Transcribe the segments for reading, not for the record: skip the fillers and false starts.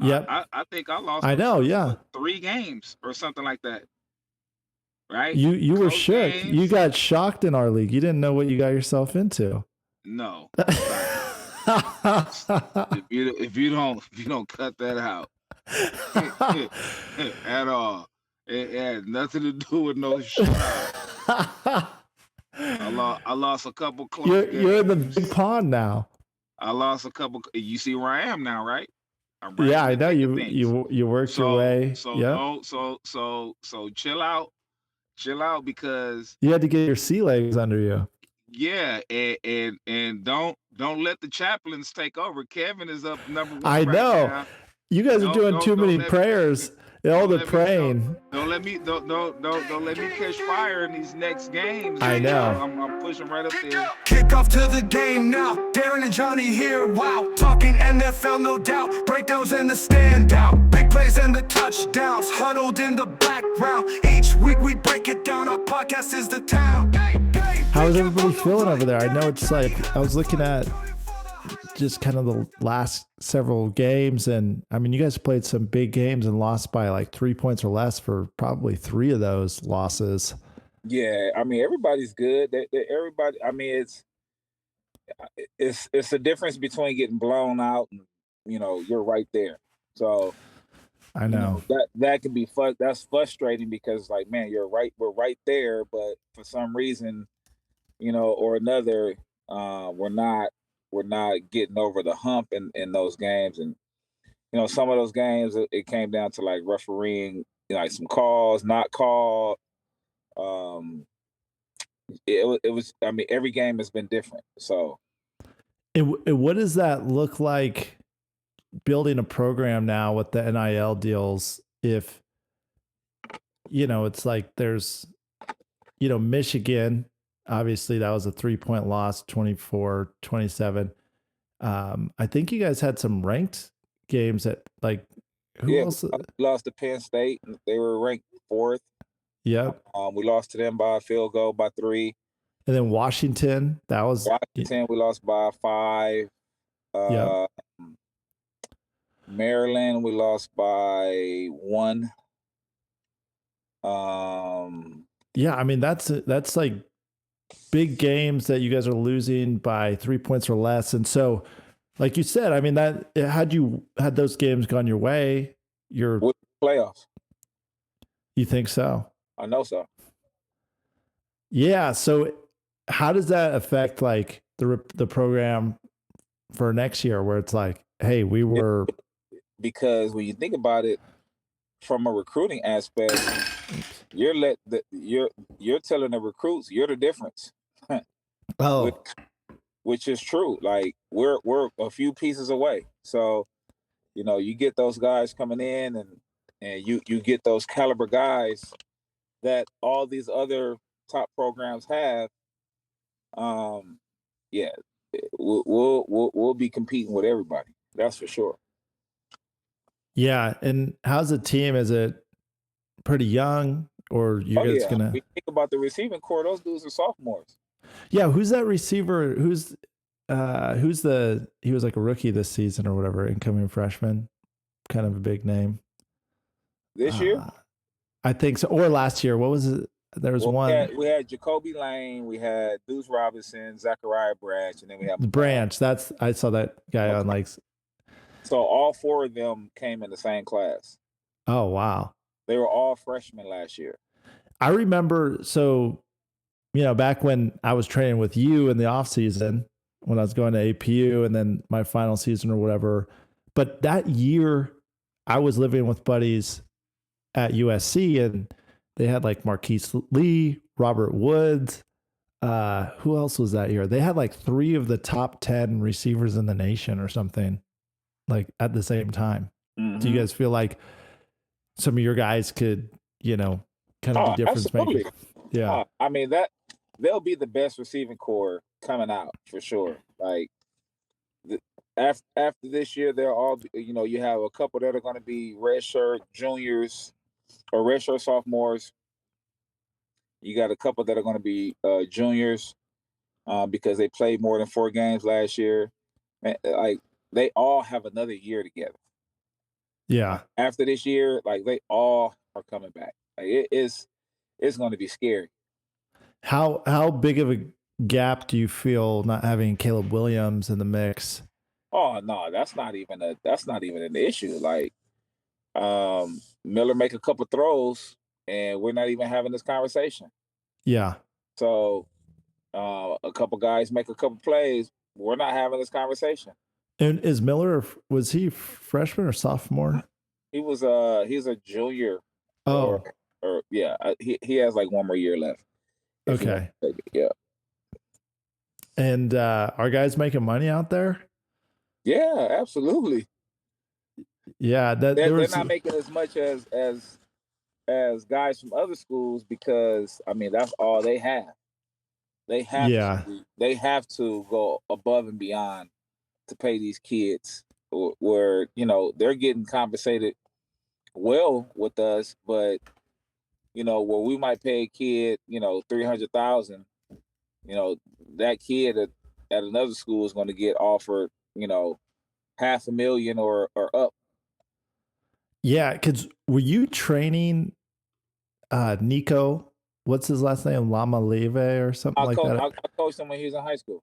Yep. I think I lost I the know. first Yeah. 3 games or something like that. Right? You were Close shook. You games. got shocked in our league. You didn't know what you got yourself into. No, stop it. If you don't cut that out at all, it had nothing to do with no shock. I lost a couple close You're in the big games. pond now. I lost a couple. You see where I am now, right? I'm right Yeah, in I the know thick of you things. you worked your So way. so Yep. don't so chill out because You had to get your sea legs under you. yeah, and don't let the chaplains take over. Kevin is up number one I right know. now. You guys are Don't doing don't too don't many let me prayers. All don't the let me don't praying. don't let me don't let me catch fire in these next games, I man. know. I'm pushing right up there. Kick off to the game now. Darin and Johnny here. Wow, talking NFL, no doubt. Breakdowns and the standout. Big plays and the touchdowns. Huddled in the background. Each week we break it down. Our podcast is the town. How is everybody feeling over there? I know it's like I was looking at just kind of the last several games, and I mean, you guys played some big games and lost by like 3 points or less for probably 3 of those losses. Yeah, I mean everybody's good. Everybody. I mean it's a difference between getting blown out and you're right there. So I know. that can be that's frustrating because like man, we're right there, but for some reason or another, we're not getting over the hump in those games, and some of those games it came down to like refereeing, like some calls not called. Um, it was. I mean, every game has been different. So, And what does that look like building a program now with the NIL deals? If it's like there's Michigan, obviously that was a 3-point loss, 24-27. I think you guys had some ranked games at like who yeah, else? we lost to Penn State. They were ranked fourth. Yep. We lost to them by a field goal by 3. And then Washington, that was Washington. We lost by 5. Yep. Maryland, we lost by 1. Yeah, I mean that's like big games that you guys are losing by 3 points or less, and so, like you said, I mean that had those games gone your way, you're playoffs. You think so? I know so. Yeah. So, how does that affect like the program for next year, where it's like, hey, we were because when you think about it from a recruiting aspect, you're telling the recruits you're the difference. Oh, which is true. Like we're a few pieces away. So, you get those guys coming in and you get those caliber guys that all these other top programs have. Yeah, we'll be competing with everybody. That's for sure. Yeah, and how's the team? Is it pretty young, or you guys gonna? We think about the receiving core; those dudes are sophomores. Yeah, who's that receiver? Who's he was like a rookie this season or whatever, incoming freshman, kind of a big name. This year, I think so, or last year. What was it? There was one. We had Jacoby Lane, we had Deuce Robinson, Zachariah Branch, and then we have Branch. I saw that guy on like. So all 4 of them came in the same class. Oh wow! They were all freshmen last year. I remember. So, back when I was training with you in the off season, when I was going to APU, and then my final season or whatever. But that year, I was living with buddies at USC, and they had like Marquise Lee, Robert Woods. Who else was that year? They had like 3 of the top 10 receivers in the nation or something, like at the same time. Mm-hmm. Do you guys feel like some of your guys could, kind of be difference makers? Yeah. I mean, they'll be the best receiving core coming out for sure. Like after this year, they're all, you have a couple that are going to be redshirt juniors or redshirt sophomores. You got a couple that are going to be juniors because they played more than 4 games last year. Like they all have another year together. Yeah. After this year, like they all are coming back. Like it's going to be scary. How big of a gap do you feel not having Caleb Williams in the mix? Oh no, that's not even an issue. Like Miller make a couple throws, and we're not even having this conversation. Yeah. So a couple guys make a couple plays, we're not having this conversation. And is Miller, was he freshman or sophomore? He's a junior. Oh, or yeah, he has like one more year left. okay. Yeah. And are guys making money out there? Yeah, absolutely. Yeah, they're not making as much as guys from other schools because I mean that's all they have. They have to go above and beyond to pay these kids where they're getting compensated well with us, but where we might pay a kid $300,000, that kid at another school is going to get offered $500,000 or up. Yeah, because were you training Nico? What's his last name? Lama Leve or something like that? I coached him when he was in high school.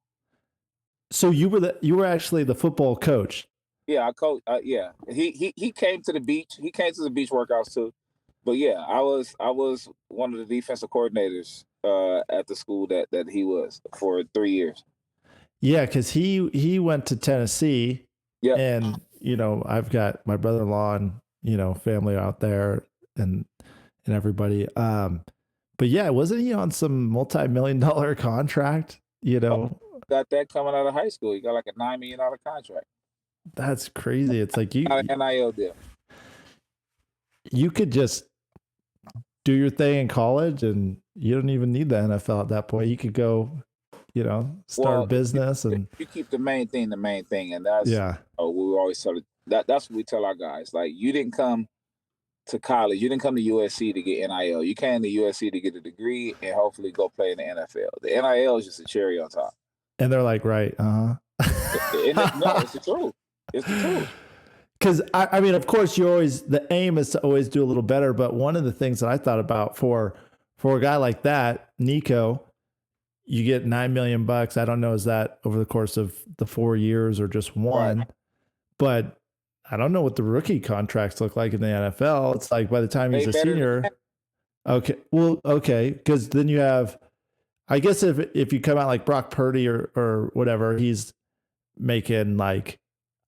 So you were actually the football coach. Yeah, I coach. Yeah, he came to the beach. He came to the beach workouts too. But yeah, I was one of the defensive coordinators at the school that he was for 3 years. Yeah, because he went to Tennessee. Yeah, and I've got my brother-in-law and family out there and everybody. But yeah, wasn't he on some multi-million-dollar contract? Got that coming out of high school. He got like a $9 million contract. That's crazy. It's like NIL deal. You could just do your thing in college, and you don't even need the NFL at that point. You could go, start a business, and you keep the main thing, and that's we always sort of that's what we tell our guys. Like, you didn't come to college, you didn't come to USC to get NIL. You came to USC to get a degree and hopefully go play in the NFL. The NIL is just a cherry on top. And they're like, right, No, it's the truth. It's the truth. Because I mean, of course, the aim is to always do a little better. But one of the things that I thought about for a guy like that, Nico, you get $9 million. I don't know, is that over the course of the 4 years or just one? Right. But I don't know what the rookie contracts look like in the NFL. It's like by the time he's a senior. Okay. Well, okay. Because then you have, I guess if you come out like Brock Purdy or whatever, he's making like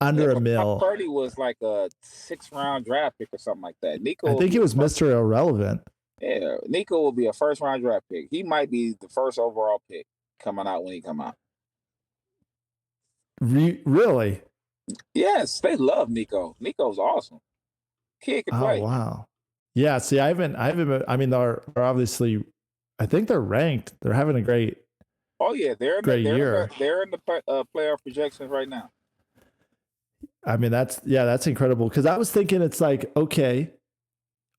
under $1 million. Brock Purdy was like a 6th round draft pick or something like that. Nico, I think he was Mr. Irrelevant. Yeah, Nico will be a 1st round draft pick. He might be the 1st overall pick coming out when he come out. Really? Yes, they love Nico. Nico's awesome. Kid can play. Oh, wow. Yeah, see, I mean, they're obviously, I think they're ranked. They're having a great year. They're in the playoff projections right now. I mean, that's incredible. Because I was thinking, it's like, okay,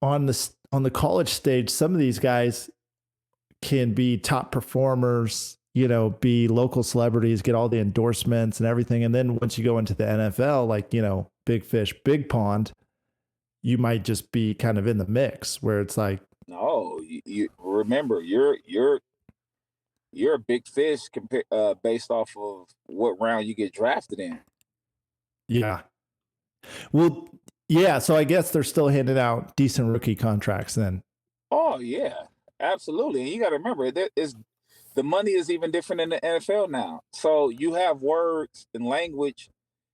on the college stage, some of these guys can be top performers, be local celebrities, get all the endorsements and everything. And then once you go into the NFL, like, big fish, big pond, you might just be kind of in the mix where it's like, no, you remember you're a big fish based off of what round you get drafted in. Yeah. Well, yeah. So I guess they're still handing out decent rookie contracts then. Oh yeah, absolutely. And you got to remember the money is even different in the NFL now. So you have words and language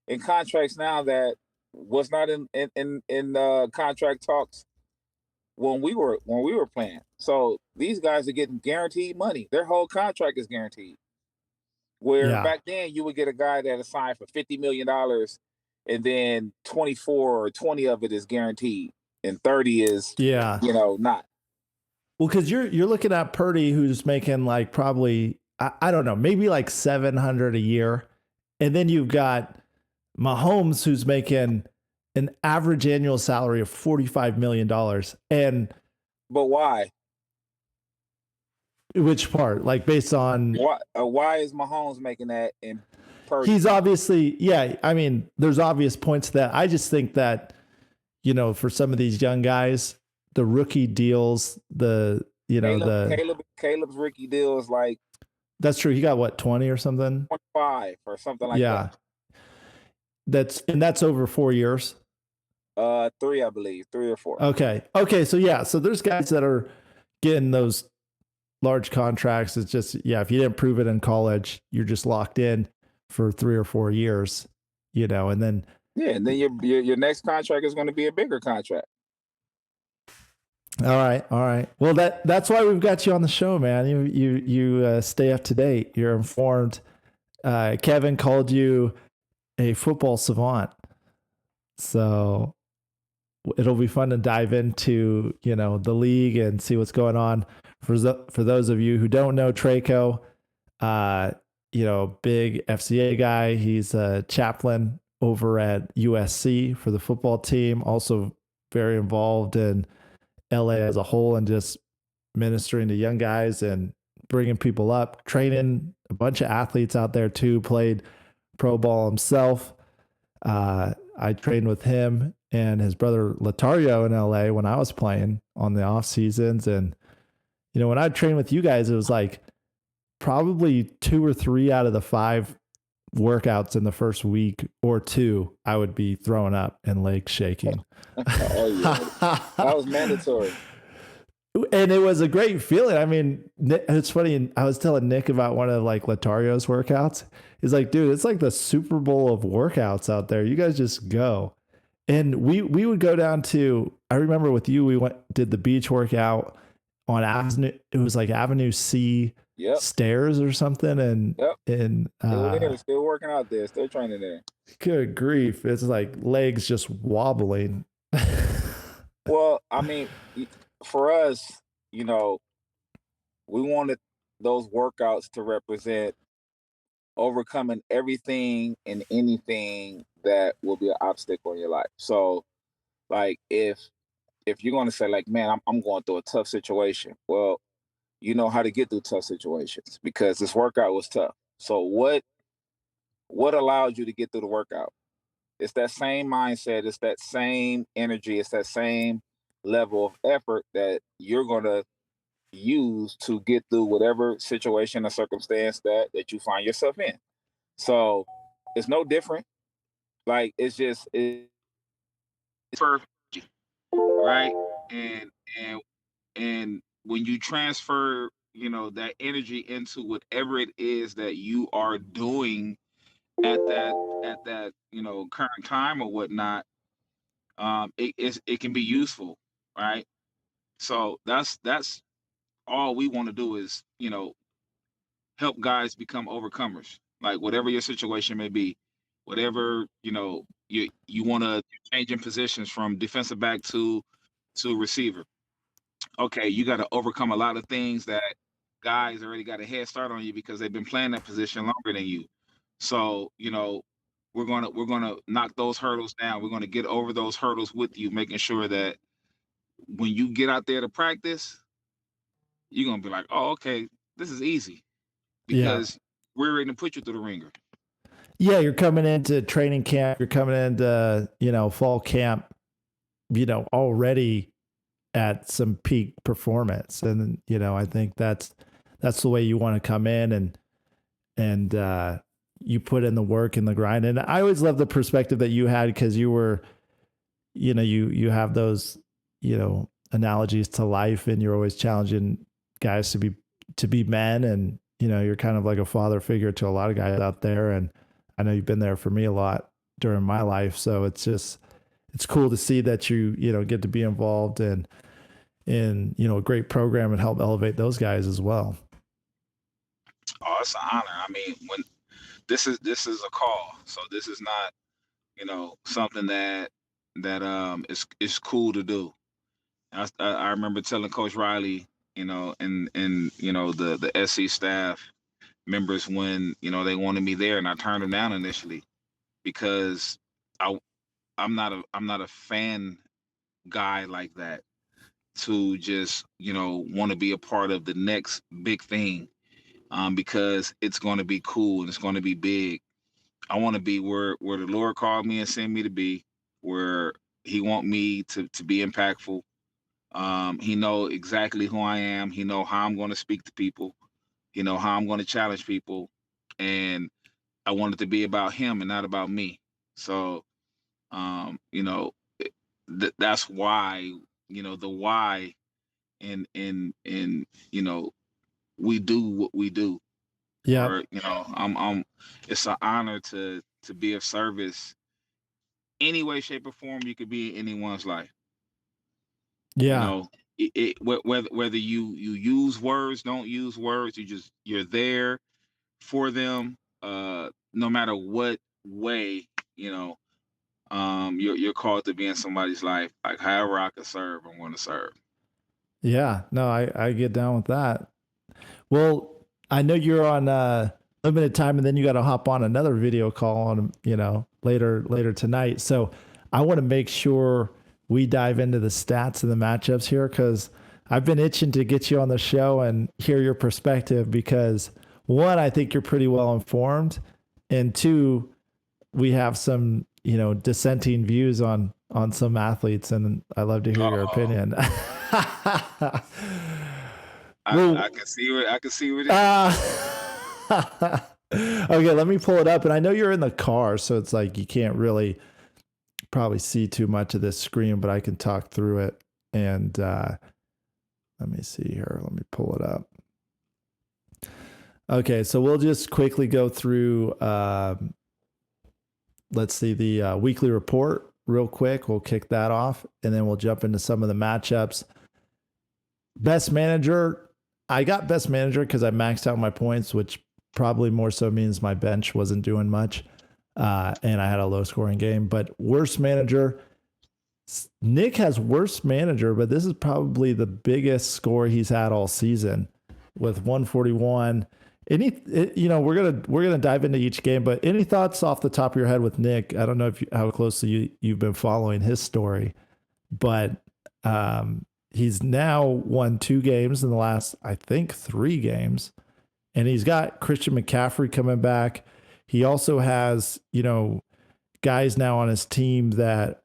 in contracts now that was not in contract talks when we were playing. So these guys are getting guaranteed money. Their whole contract is guaranteed. Where back then you would get a guy that signed for $50 million and then 24 or 20 of it is guaranteed and 30 is not. Well, because you're looking at Purdy, who's making like probably, I don't know, maybe like $700 a year. And then you've got Mahomes, who's making an average annual salary of $45 million. But why? Which part? Like based on why is Mahomes making that in Purdy? He's obviously, I mean, there's obvious points to that. I just think that, for some of these young guys, the rookie deals, Caleb's rookie deal is like that's true. He got what, 20 or something? 25 or something like that. That's over 4 years. 3, I believe, 3 or 4. Okay. So there's guys that are getting those large contracts. It's just, if you didn't prove it in college, you're just locked in for 3 or 4 years, and then. Yeah. And then your next contract is going to be a bigger contract. All right. Well, that's why we've got you on the show, man. You stay up to date. You're informed. Kevin called you a football savant. So it'll be fun to dive into, the league and see what's going on. For those of you who don't know Traco, big FCA guy. He's a chaplain over at USC for the football team. Also very involved in LA as a whole and just ministering to young guys and bringing people up, training a bunch of athletes out there too, played pro ball himself. I trained with him and his brother Latario in LA when I was playing on the off seasons. And, when I trained with you guys, it was like probably 2 or 3 out of the 5 workouts in the first week or 2, I would be throwing up and legs shaking. Oh, yeah. That was mandatory. And it was a great feeling. I mean, it's funny. I was telling Nick about one of like Latario's workouts. He's like, dude, it's like the Super Bowl of workouts out there. You guys just go. And we would go down to, I remember with you, we did the beach workout on Avenue. It was like Avenue C stairs or something. And, they're still working out there, still training there. Good grief. It's like legs just wobbling. Well, I mean, for us, we wanted those workouts to represent overcoming everything and anything that will be an obstacle in your life. So, like, if you're going to say, like, man, I'm going through a tough situation, well, you know how to get through tough situations because this workout was tough. So what allowed you to get through the workout? It's that same mindset. It's that same energy. It's that same level of effort that you're going to use to get through whatever situation or circumstance that you find yourself in. So it's no different. Like, it's perfect, right? And when you transfer, that energy into whatever it is that you are doing at that current time or whatnot, it can be useful, right? So that's all we want to do is help guys become overcomers, like whatever your situation may be, whatever you want to change in positions from defensive back to receiver. Okay, you got to overcome a lot of things that guys already got a head start on you because they've been playing that position longer than you. So, we're gonna knock those hurdles down. We're gonna get over those hurdles with you, making sure that when you get out there to practice, you're gonna be like, oh, okay, this is easy. Because we're ready to put you through the ringer. Yeah, you're coming into training camp, you're coming into, fall camp, already at some peak performance. And, I think that's the way you want to come in and you put in the work and the grind. And I always love the perspective that you had because you were, you have those, analogies to life and you're always challenging guys to be men. And, you're kind of like a father figure to a lot of guys out there. And I know you've been there for me a lot during my life. So it's cool to see that you get to be involved in a great program and help elevate those guys as well. Oh, it's an honor. I mean, when this is a call, so this is not, something that is cool to do. I remember telling Coach Riley, and the SC staff members when they wanted me there, and I turned them down initially because I'm not a fan guy like that to just want to be a part of the next big thing because it's going to be cool and it's going to be big. I want to be where the Lord called me and sent me to be, where he want me to be impactful. He know exactly who I am. He know how I'm going to speak to people. He know how I'm going to challenge people, and I want it to be about him and not about me. So, you know, that's why, you know, the why, and you know, we do what we do. Yeah. Or, you know, it's an honor to be of service any way, shape, or form you could be in anyone's life. You Yeah. know, whether you use words, don't use words, you're there for them, no matter what way, you know, you're called to be in somebody's life. Like however I can serve, I want to serve. Yeah. No, I get down with that. Well, I know you're on limited time, and then you got to hop on another video call on, you know, later tonight. So I want to make sure we dive into the stats and the matchups here, because I've been itching to get you on the show and hear your perspective, because one, I think you're pretty well informed, and two, we have some, you know, dissenting views on some athletes, and I love to hear your opinion. I can see what it is. Okay, let me pull it up. And I know you're in the car, so it's like you can't really probably see too much of this screen, but I can talk through it. And let me see here. Let me pull it up. Okay, so we'll just quickly go through, let's see, the weekly report real quick. We'll kick that off, and then we'll jump into some of the matchups. Best manager. I got best manager because I maxed out my points, which probably more so means my bench wasn't doing much, and I had a low scoring game. But worst manager, Nick has worst manager, but this is probably the biggest score he's had all season with 141. You know, we're gonna dive into each game, but any thoughts off the top of your head with Nick? I don't know how closely you've been following his story, but he's now won 2 games in the last, I think, 3 games. And he's got Christian McCaffrey coming back. He also has, you know, guys now on his team that,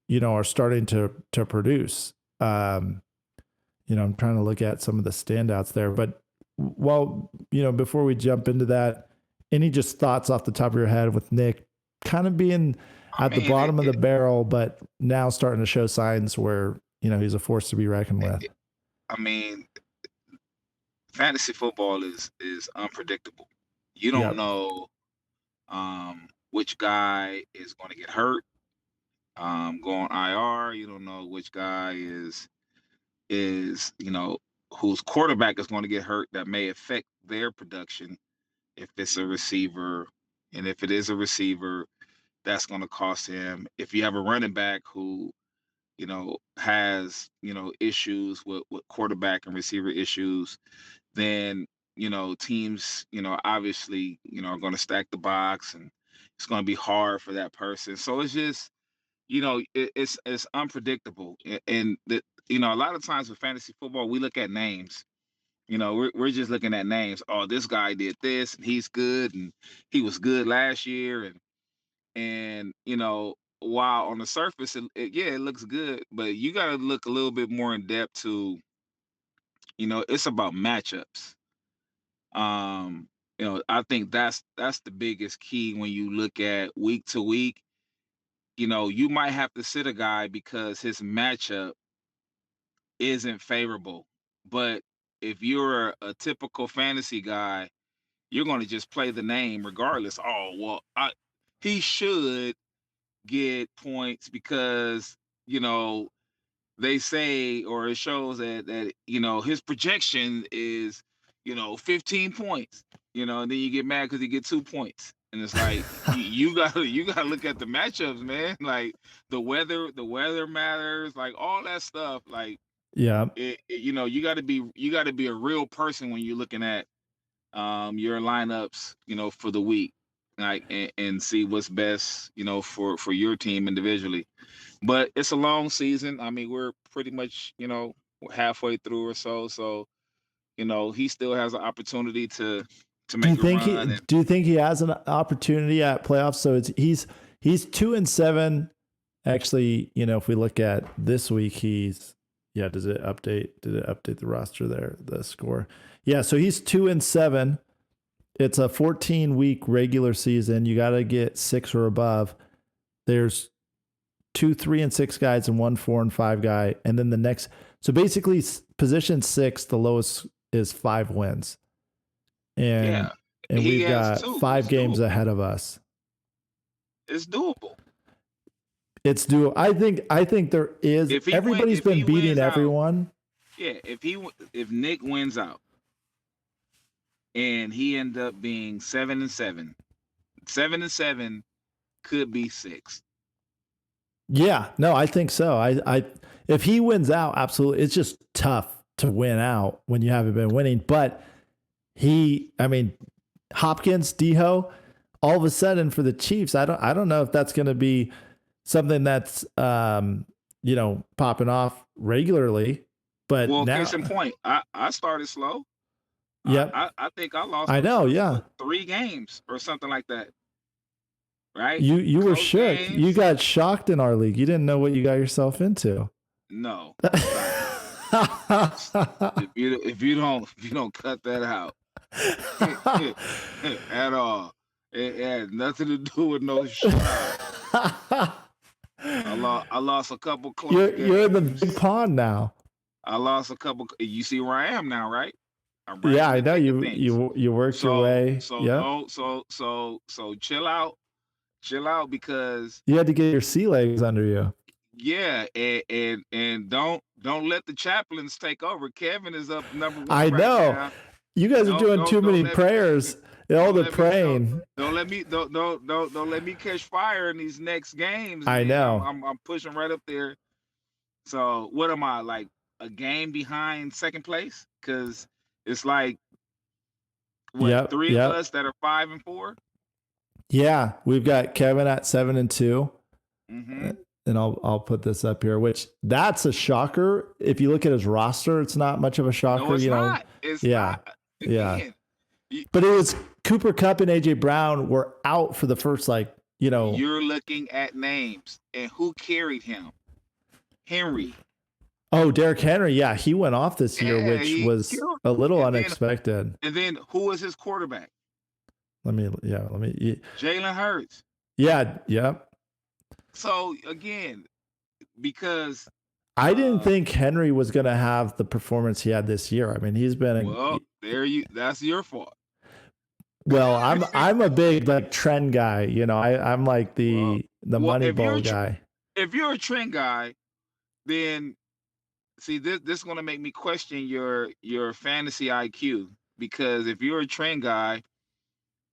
you know, are starting to produce. You know, I'm trying to look at some of the standouts there. But well, you know, before we jump into that, any just thoughts off the top of your head with Nick kind of being at the bottom of the barrel, but now starting to show signs where, you know, he's a force to be reckoned with? I mean, fantasy football is unpredictable. You don't know which guy is going to get hurt, go on IR. You don't know which guy is you know, whose quarterback is going to get hurt that may affect their production if it's a receiver, and if it is a receiver, that's going to cost him. If you have a running back who, you know, has, you know, issues with quarterback and receiver issues, then, you know, teams, you know, obviously, you know, are going to stack the box, and it's going to be hard for that person. So it's just, you know, it's unpredictable. And that, you know, a lot of times with fantasy football, we look at names. You know, we're just looking at names. Oh, this guy did this, and he's good, and he was good last year, and you know, while on the surface, yeah, it looks good, but you got to look a little bit more in depth to, you know, it's about matchups. You know, I think that's the biggest key when you look at week to week. You know, you might have to sit a guy because his matchup isn't favorable. But if you're a typical fantasy guy, you're going to just play the name regardless. Oh, well, he should get points because, you know, they say, or it shows that you know, his projection is, you know, 15 points, you know, and then you get mad because he get 2 points. And it's like you gotta look at the matchups, man. Like the weather matters, like all that stuff. Like Yeah. you know, you gotta be a real person when you're looking at your lineups, you know, for the week. Like and see what's best, you know, for your team individually. But it's a long season. I mean, we're pretty much, you know, halfway through or so. So, you know, he still has an opportunity to make a run. Do you think he has an opportunity at playoffs? So he's 2-7, Actually, if we look at this week, does it update the roster there, the score? Yeah, so he's 2-7. It's a 14-week regular season. You got to get 6 or above. There's 2 3-6 guys and 1 4-5 guy, and then the next. So basically, position 6, the lowest is 5 wins, and we've got 5 games ahead of us. It's doable. It's doable. I think there is. Everybody's been beating everyone. If Nick wins out, and he ends up being 7-7, 7-7 could be 6. Yeah, no, I think so. I if he wins out, absolutely. It's just tough to win out when you haven't been winning. But Hopkins, D-Ho, all of a sudden for the Chiefs, I don't know if that's going to be something that's popping off regularly. But now, case in point, I started slow. Yep. I think I lost. 3 games or something like that. Right? You were shook. Games. You got shocked in our league. You didn't know what you got yourself into. No. if you don't cut that out at all, it had nothing to do with no shot. I lost a couple close games. You're in the big pond now. I lost a couple. You see where I am now, right? Yeah, I know you worked your way. So chill out. Chill out, because you had to get your sea legs under you. Yeah, and don't let the chaplains take over. Kevin is up number 1. I know. Now. You guys are doing too many prayers. All the praying. Don't let me catch fire in these next games. I know. I'm pushing right up there. So what am I, like a game behind second place? Because it's like 3 of us that are 5 and 4. Yeah, we've got Kevin at 7-2. Mm-hmm. And I'll put this up here, which that's a shocker. If you look at his roster, it's not much of a shocker. No, it's not. It's not. Again. Yeah. But it was Cooper Kupp and AJ Brown were out for the first, You're looking at names and who carried him. Henry. Oh, Derrick Henry. Yeah, he went off this year, which was a little unexpected. And then who was his quarterback? Let me. Jalen Hurts. Yeah. So again, because I didn't think Henry was going to have the performance he had this year. I mean, he's been that's your fault. Well, I'm a big trend guy. I'm like the Moneyball guy. If you're a trend guy, then see this is going to make me question your fantasy IQ, because if you're a trend guy,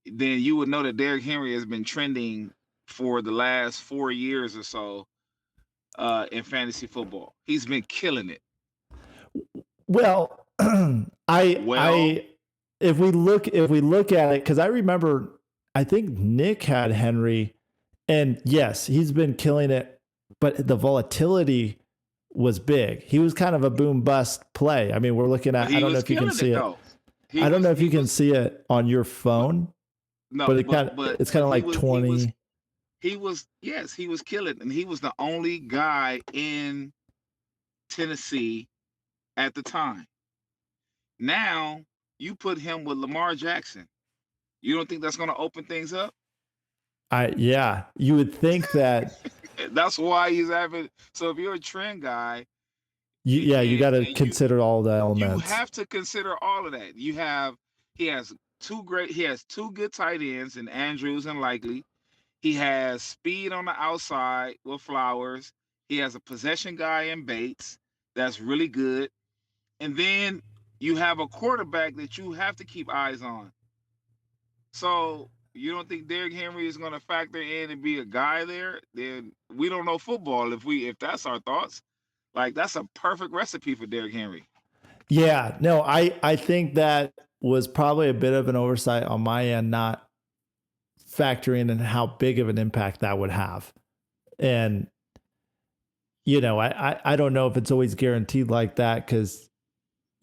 then you would know that Derrick Henry has been trending for the last 4 years or so in fantasy football. He's been killing it. Well, if we look at it, because I remember, I think Nick had Henry, and yes, he's been killing it, but the volatility was big. He was kind of a boom bust play. I mean, we're looking at. I don't know if you can see it. I don't know if you can see it on your phone. No, but it's kind of like 20. He was killing, and he was the only guy in Tennessee at the time. Now you put him with Lamar Jackson. You don't think that's going to open things up? You would think that. That's why he's having. So if you're a trend guy, you got to consider all the elements. You have to consider all of that. He has two good tight ends in Andrews and Likely. He has speed on the outside with Flowers. He has a possession guy in Bates that's really good. And then you have a quarterback that you have to keep eyes on. So you don't think Derrick Henry is going to factor in and be a guy there? Then we don't know football if that's our thoughts. That's a perfect recipe for Derrick Henry. Yeah, no, I think that was probably a bit of an oversight on my end, not factoring in how big of an impact that would have. And, I don't know if it's always guaranteed like that, because,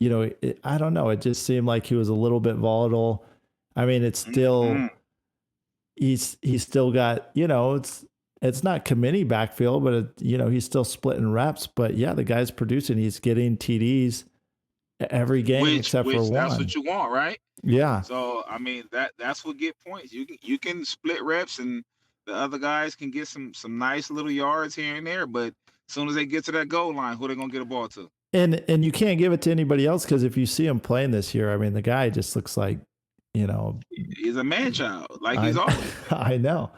I don't know. It just seemed like he was a little bit volatile. I mean, it's still, he's still got, it's not committee backfield, but he's still splitting reps. But yeah, the guy's producing. He's getting TDs every game except for that's one. what you want, right? Yeah. So I mean that's what get points. You can split reps and the other guys can get some nice little yards here and there, but as soon as they get to that goal line, who they gonna get a ball to? And you can't give it to anybody else because if you see him playing this year, I mean, the guy just looks like, he's a man child, like he's always. I know.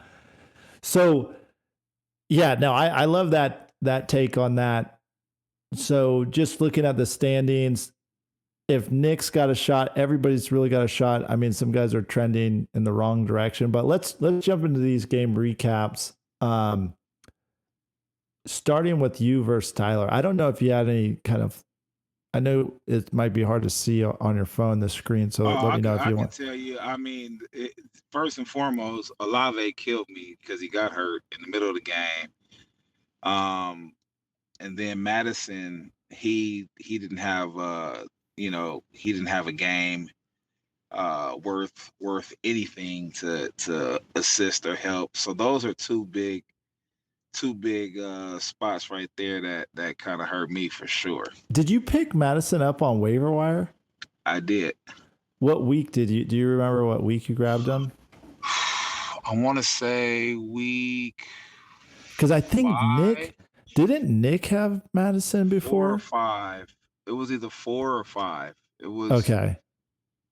So, yeah, no, I love that take on that. So, just looking at the standings, if Nick's got a shot, everybody's really got a shot. I mean, some guys are trending in the wrong direction, but let's jump into these game recaps. Starting with you versus Tyler. I don't know if you had any kind of, I know it might be hard to see on your phone, the screen. So let me know if you want. I can tell you, I mean, first and foremost, Olave killed me because he got hurt in the middle of the game. And then Madison, he didn't have he didn't have a game worth anything to assist or help. So those are two big spots right there that kind of hurt me for sure. Did you pick Madison up on waiver wire? I did. What week do you remember what week you grabbed him? I want to say week, because I think 5. Didn't Nick have Madison before? 4 or 5. It was either 4 or 5. It was okay.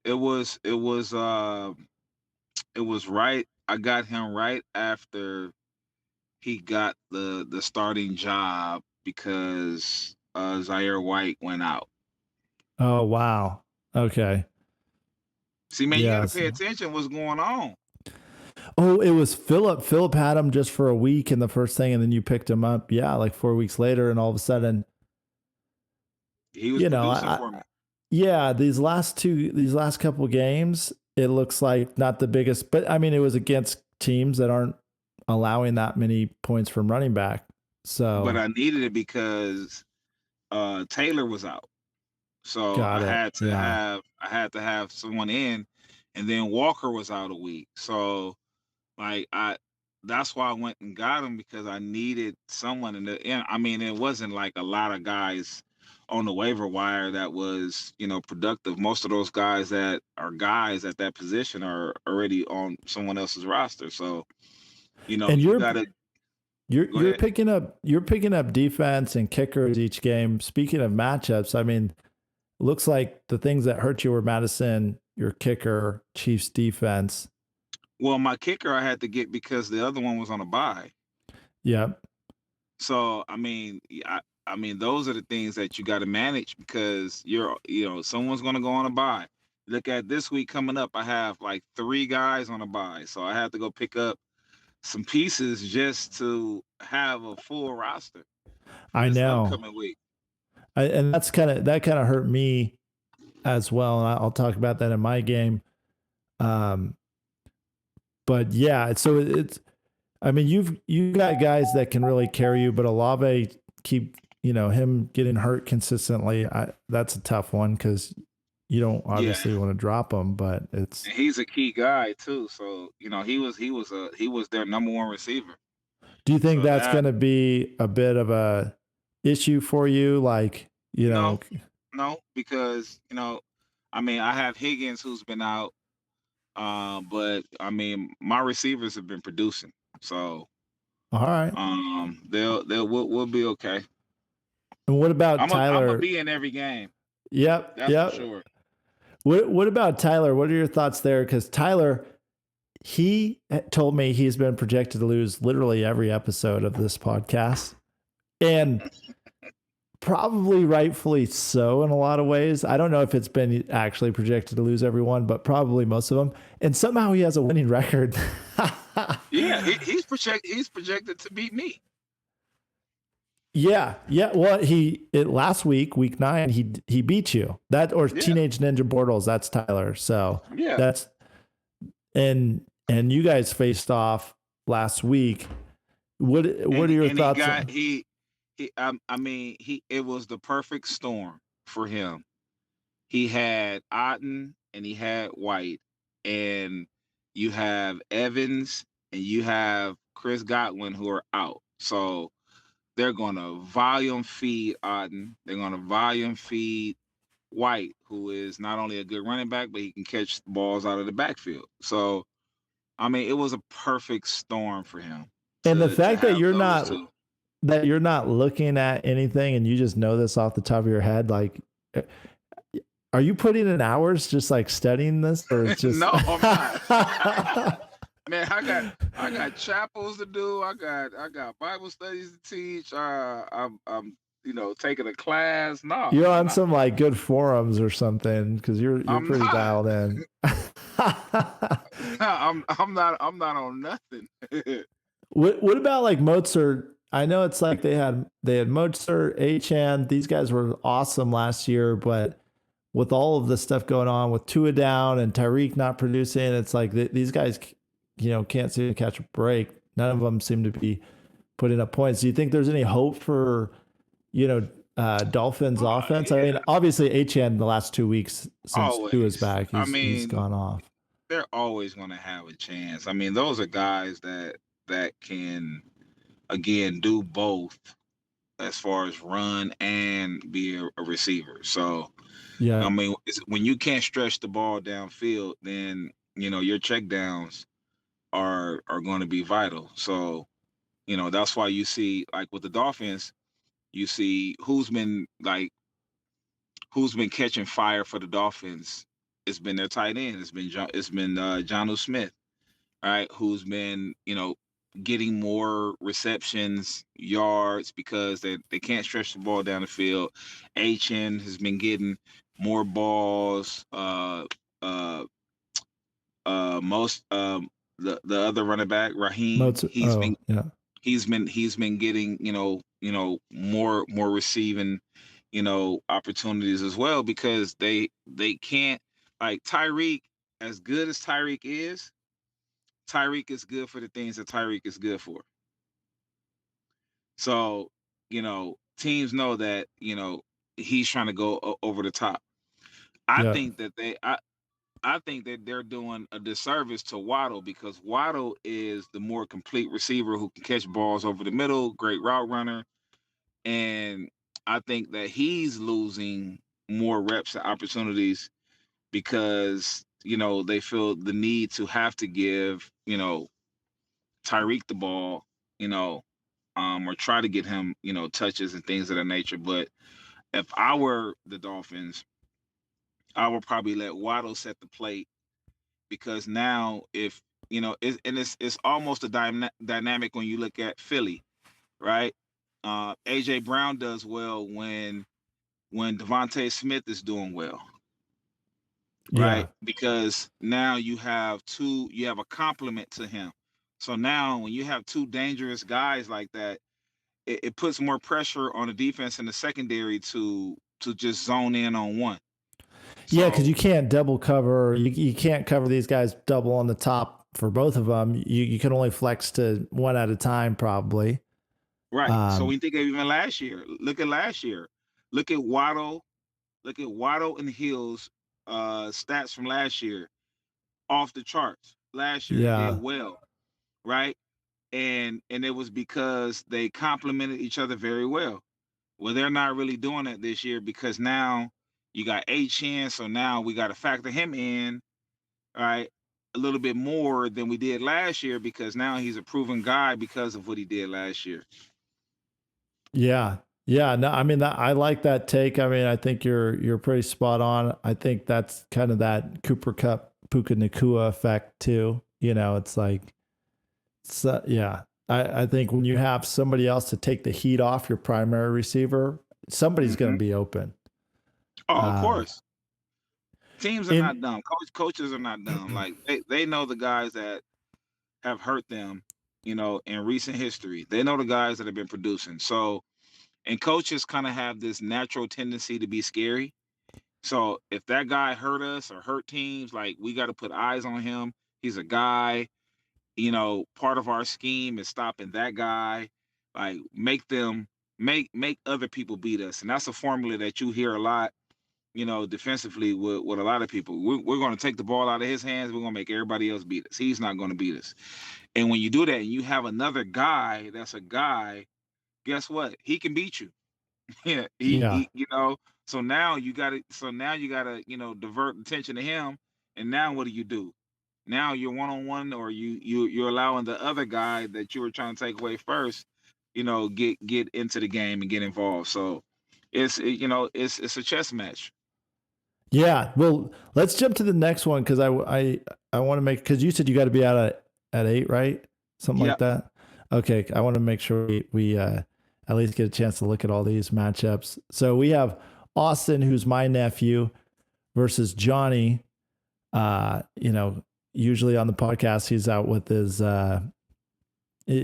It was right. I got him right after he got the starting job because Zaire White went out. Oh wow. Okay. See, man, you gotta pay attention what's going on. Oh, it was Philip. Philip had him just for a week in the first thing, and then you picked him up. Yeah, like 4 weeks later, and all of a sudden, he was producing for me. Yeah, these last couple games, it looks like not the biggest, but I mean, it was against teams that aren't allowing that many points from running back. So, but I needed it because Taylor was out, so I had to have someone in, and then Walker was out a week, so like that's why I went and got him because I needed someone. And I mean, it wasn't like a lot of guys on the waiver wire that was, productive. Most of those guys that are guys at that position are already on someone else's roster. So, and you're picking up defense and kickers each game. Speaking of matchups, I mean, looks like the things that hurt you were Madison, your kicker, Chiefs defense. Well, my kicker I had to get because the other one was on a bye. Yep. So, I mean, those are the things that you got to manage because someone's going to go on a bye. Look at this week coming up. I have like 3 guys on a bye. So I have to go pick up some pieces just to have a full roster. I know. Upcoming week. And that kind of hurt me as well. And I'll talk about that in my game. But yeah, so I mean, you got guys that can really carry you, but Olave keep, him getting hurt consistently. That's a tough one because you don't obviously want to drop him, but he's a key guy too. So, he was their number 1 receiver. Do you think that's going to be a bit of a issue for you? Like, No, because, I mean, I have Higgins who's been out. But I mean, my receivers have been producing, so all right. We'll be okay. And what about Tyler? I'm gonna be in every game. Yep, that's for sure. What about Tyler? What are your thoughts there? Because Tyler, he told me he's been projected to lose literally every episode of this podcast, and probably rightfully so in a lot of ways. I don't know if it's been actually projected to lose everyone, but probably most of them. And somehow he has a winning record. Yeah, he's projected to beat me. Yeah. Well, last week, week 9, he beat you. Teenage Ninja Bortles. That's Tyler. So yeah, and you guys faced off last week. What are your thoughts? It was the perfect storm for him. He had Otten and he had White, and you have Evans and you have Chris Godwin, who are out. So they're going to volume feed Auden. They're going to volume feed White, who is not only a good running back, but he can catch balls out of the backfield. So, I mean, it was a perfect storm for him And the to fact that have those two. you're not looking at anything and you just know this off the top of your head, like, are you putting in hours just like studying this, or it's just No, I'm not. Man, I got chapels to do. I got Bible studies to teach. I'm taking a class. No, You're I'm on not. some like good forums or something, because you're I'm pretty not. dialed in. I'm not on nothing. What about like Mozart? I know it's like they had Mozart, Achan. These guys were awesome last year, but with all of the stuff going on with Tua down and Tyreek not producing, it's like these guys, can't seem to catch a break. None of them seem to be putting up points. Do you think there's any hope for, Dolphins offense? Yeah, I mean, obviously Achan the last 2 weeks since Tua's always. back, I he's mean, gone off. they're always going to have a chance. I mean, those are guys that can again do both as far as run and be a receiver. So, Yeah. I mean, when you can't stretch the ball downfield, then your check downs are going to be vital. So, that's why you see, like with the Dolphins, you see who's been catching fire for the Dolphins. It's been their tight end. It's been Jonnu Smith, right? Who's been getting more receptions, yards, because they can't stretch the ball down the field. Achan has been getting more balls. Uh, Most the other running back, Raheem, Mozart. Oh, yeah. he's been getting more receiving opportunities as well, because they can't, like Tyreek. As good as Tyreek is good for the things that Tyreek is good for. So, teams know that, he's trying to go over the top. I Yeah. think that I think that they're doing a disservice to Waddle, because Waddle is the more complete receiver who can catch balls over the middle, great route runner. And I think that he's losing more reps and opportunities because, they feel the need to have to give, Tyreek the ball, or try to get him, touches and things of that nature. But if I were the Dolphins, I would probably let Waddle set the plate, because now if it's almost a dynamic when you look at Philly, right? AJ Brown does well when Devontae Smith is doing well, Yeah. right? Because now you have a complement to him. So now when you have two dangerous guys like that, it puts more pressure on the defense and the secondary to just zone in on one. Yeah, because So you can't double cover. You can't cover these guys double on the top for both of them. You can only flex to one at a time, probably. right. So when you think of even last year, look at last year. Look at Waddle. Look at Waddle and Hill's stats from last year, off the charts. Last year they did Yeah. well, right? And it was because they complemented each other very well. Well, they're not really doing it this year, because now you got HN, so now we got to factor him in, right, a little bit more than we did last year, because now he's a proven guy because of what he did last year. Yeah. Yeah. No, I mean, I like that take. I mean, I think you're pretty spot on. I think that's kind of that Cooper Cup, Puka Nakua effect too. It's like, yeah. I think when you have somebody else to take the heat off your primary receiver, somebody's going to be open. Oh, of course. Teams are in- not dumb. Coaches are not dumb. Like they know the guys that have hurt them, in recent history. They know the guys that have been producing. So, and coaches kind of have this natural tendency to be scary. So if that guy hurt us or hurt teams, like, we got to put eyes on him. He's a guy. Part of our scheme is stopping that guy. Like, make other people beat us, and that's a formula that you hear a lot defensively with a lot of people. We're going to take the ball out of his hands. We're going to make everybody else beat us. He's not going to beat us. And when you do that and you have another guy that's a guy, guess what? He can beat you. Yeah, Yeah. So now you got to divert attention to him. And now what do? Now you're one on one, or you're allowing the other guy that you were trying to take away first, get into the game and get involved. So it's a chess match. Yeah. Well, let's jump to the next one because I want to make, because you said you got to be out at 8, right? Something like that. Okay. I want to make sure we at least get a chance to look at all these matchups. So we have Austin, who's my nephew, versus Johnny. Usually on the podcast, he's out with his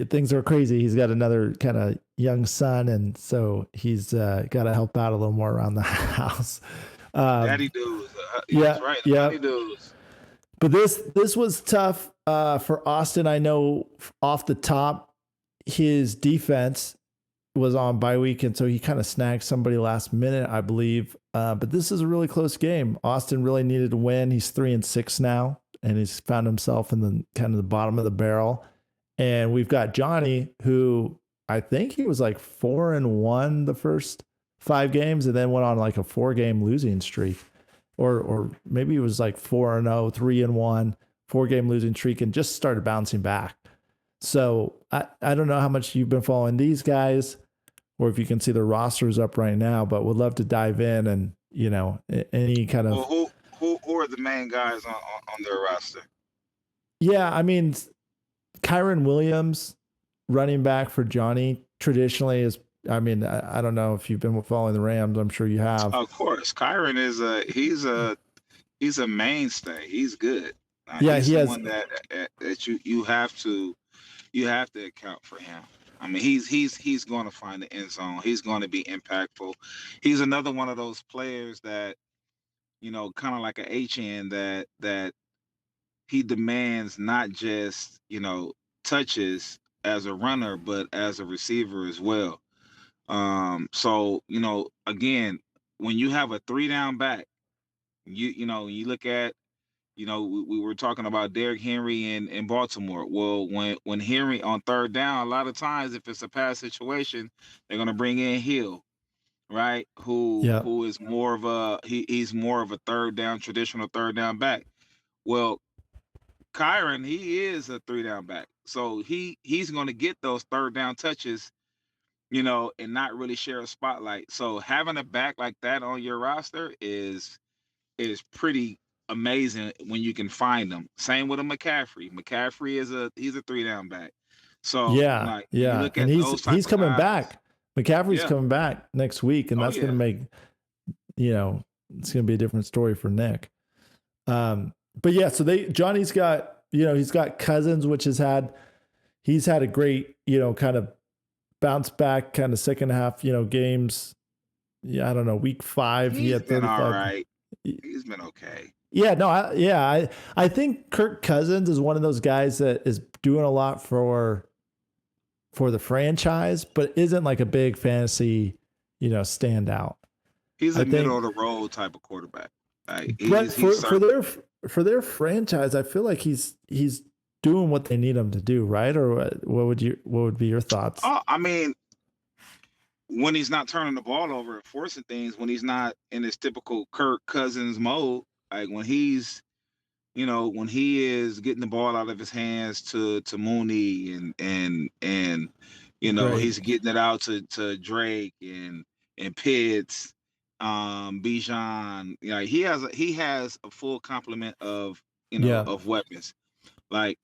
things are crazy. He's got another kind of young son, and so he's got to help out a little more around the house. Daddy dudes. Yeah, right. Yeah. Daddy dudes. But this was tough for Austin. I know off the top, his defense was on bye week, and so he kind of snagged somebody last minute, I believe. But this is a really close game. Austin really needed to win. He's 3-6 now, and he's found himself in the kind of the bottom of the barrel. And we've got Johnny, who I think he was like 4-1 the first 5 games, and then went on like a 4-game losing streak, or maybe it was like 4-0, 3-1, 4-game losing streak, and just started bouncing back. So I don't know how much you've been following these guys, or if you can see the rosters up right now, but would love to dive in and any kind of. Well, who are the main guys on their roster? Yeah, I mean, Kyron Williams, running back for Johnny, traditionally is. I mean, I don't know if you've been following the Rams. I'm sure you have. Of course, Kyron is he's a mainstay. He's good. Yeah, he's he has one that you have to account for him. I mean, he's going to find the end zone. He's going to be impactful. He's another one of those players that, kind of like an HN that he demands not just, touches as a runner, but as a receiver as well. So, again, when you have a 3-down back, you look at, we were talking about Derrick Henry in Baltimore. Well, when Henry on 3rd down, a lot of times if it's a pass situation, they're going to bring in Hill, right? Who is more of he's more of a 3rd down, traditional 3rd down back. Well, Kyron, he is a 3-down back. So he's going to get those 3rd down touches, and not really share a spotlight. So having a back like that on your roster is pretty amazing when you can find them. Same with a McCaffrey. McCaffrey he's a 3-down back. So yeah, and he's coming back. McCaffrey's coming back next week, and that's going to make it's going to be a different story for Nick. But yeah, so Johnny's got he's got Cousins, which he's had a great kind of bounce back kind of second half games. Yeah, I don't know, week 5 he had 35. All right. He's been okay. Yeah, no, I think Kirk Cousins is one of those guys that is doing a lot for the franchise, but isn't like a big fantasy, standout. He's a middle of the road type of quarterback. But for their franchise, I feel like he's doing what they need him to do, right? Or what would be your thoughts? Oh, I mean, when he's not turning the ball over and forcing things, when he's not in his typical Kirk Cousins mode, like when he's, when he is getting the ball out of his hands to Mooney and right. He's getting it out to Drake and Pitts, Bijan. He has a full complement of of weapons. Like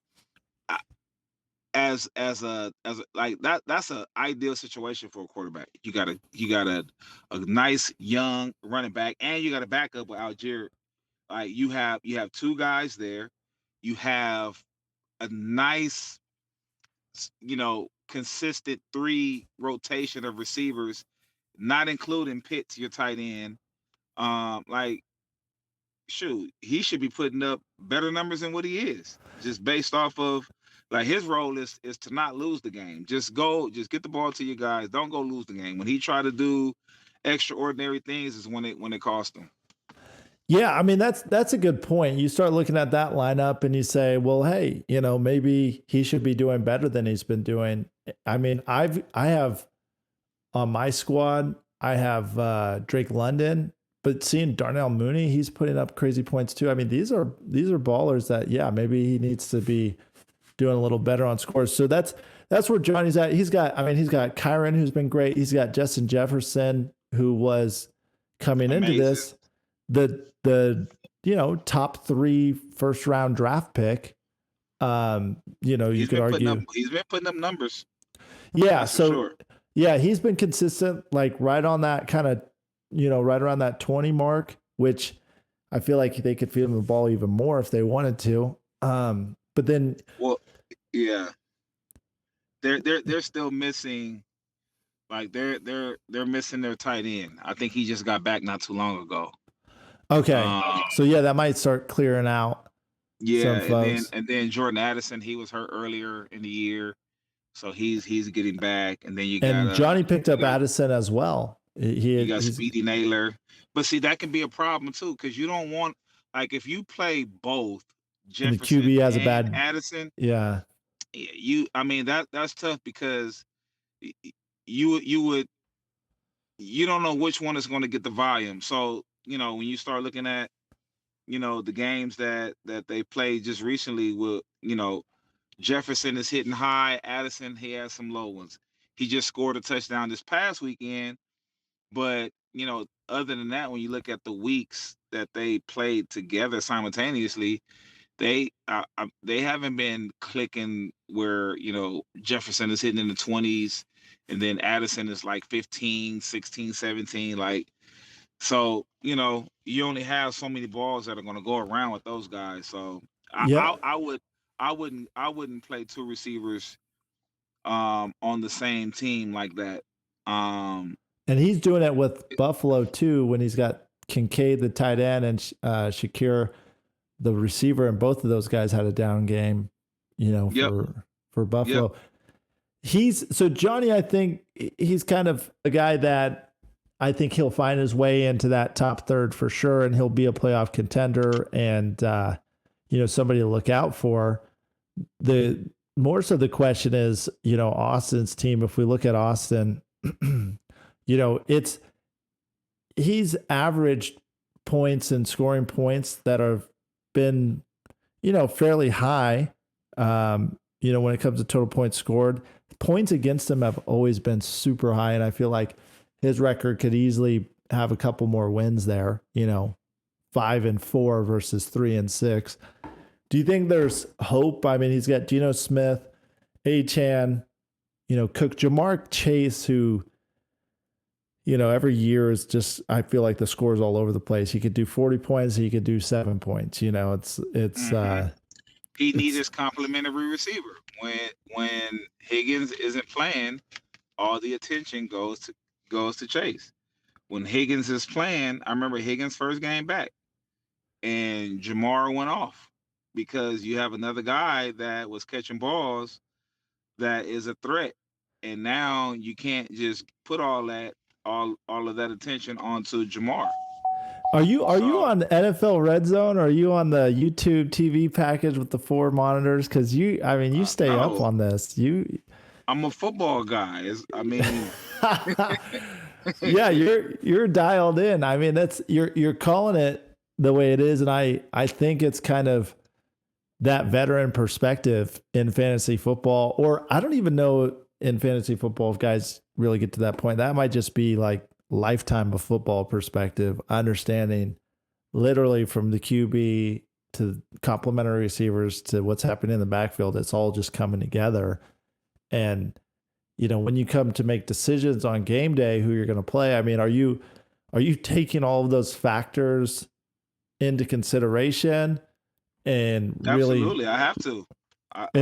as a like that's an ideal situation for a quarterback. You got a nice young running back, and you got a backup with Algier. Like you have 2 guys there. You have a nice, consistent 3 rotation of receivers, not including Pitts, your tight end. Shoot, he should be putting up better numbers than what he is, just based off of like his role is to not lose the game. Just get the ball to your guys. Don't go lose the game. When he try to do extraordinary things is when it costs him. Yeah, I mean that's a good point. You start looking at that lineup and you say, well, hey, maybe he should be doing better than he's been doing. I mean, I have on my squad, I have Drake London, but seeing Darnell Mooney, he's putting up crazy points too. I mean, these are ballers that maybe he needs to be doing a little better on scores. So that's where Johnny's at. He's got Kyron, who's been great. He's got Justin Jefferson, who was coming into this the top 3 first round draft pick. You could argue he's been putting up numbers. Yeah, that's so sure. Yeah, he's been consistent, like right on that kind of, right around that 20 mark, which I feel like they could feed him the ball even more if they wanted to. But then, well, yeah, they're still missing, like they're missing their tight end. I think he just got back not too long ago. Okay, so yeah, that might start clearing out. Yeah, and then Jordan Addison, he was hurt earlier in the year, so he's getting back. And then you got Johnny picked up Addison as well. You got Speedy Naylor, but see that can be a problem too because you don't want, like, if you play both Jefferson and the QB has a bad Addison. Yeah, I mean that's tough because you don't know which one is going to get the volume. So when you start looking at the games that they played just recently with Jefferson is hitting high, Addison he has some low ones. He just scored a touchdown this past weekend, but other than that, when you look at the weeks that they played together simultaneously, they haven't been clicking where Jefferson is hitting in the 20s and then Addison is like 15, 16, 17, like. So, you only have so many balls that are going to go around with those guys. So I wouldn't play 2 receivers on the same team like that. And he's doing it with Buffalo too, when he's got Kincaid, the tight end, and Shakir, the receiver, and both of those guys had a down game, for Buffalo. Yep. So Johnny, I think he's kind of a guy that I think he'll find his way into that top third for sure, and he'll be a playoff contender and somebody to look out for. The more so the question is, Austin's team. If we look at Austin, he's averaged points and scoring points that have been, fairly high. When it comes to total points scored, points against him have always been super high, and I feel like his record could easily have a couple more wins there, 5-4 versus 3-6. Do you think there's hope? I mean, he's got Geno Smith, Achane, Cook, Jamar Chase, who, every year is just, I feel like the score's all over the place. He could do 40 points. He could do 7 points. He needs his complimentary receiver. When Higgins isn't playing, all the attention goes to Chase. When Higgins is playing, I remember Higgins' first game back, and Jamar went off because you have another guy that was catching balls that is a threat, and now you can't just put all of that attention onto Jamar. Are you on NFL Red Zone, or are you on the YouTube TV package with the 4 monitors? Because you stay up on this. I'm a football guy. Yeah, you're dialed in. I mean, that's you're calling it the way it is, and I think it's kind of that veteran perspective in fantasy football, or I don't even know in fantasy football if guys really get to that point. That might just be like lifetime of football perspective, understanding literally from the QB to complementary receivers to what's happening in the backfield. It's all just coming together. And, when you come to make decisions on game day, who you're going to play, I mean, are you taking all of those factors into consideration and really? Absolutely, I have to.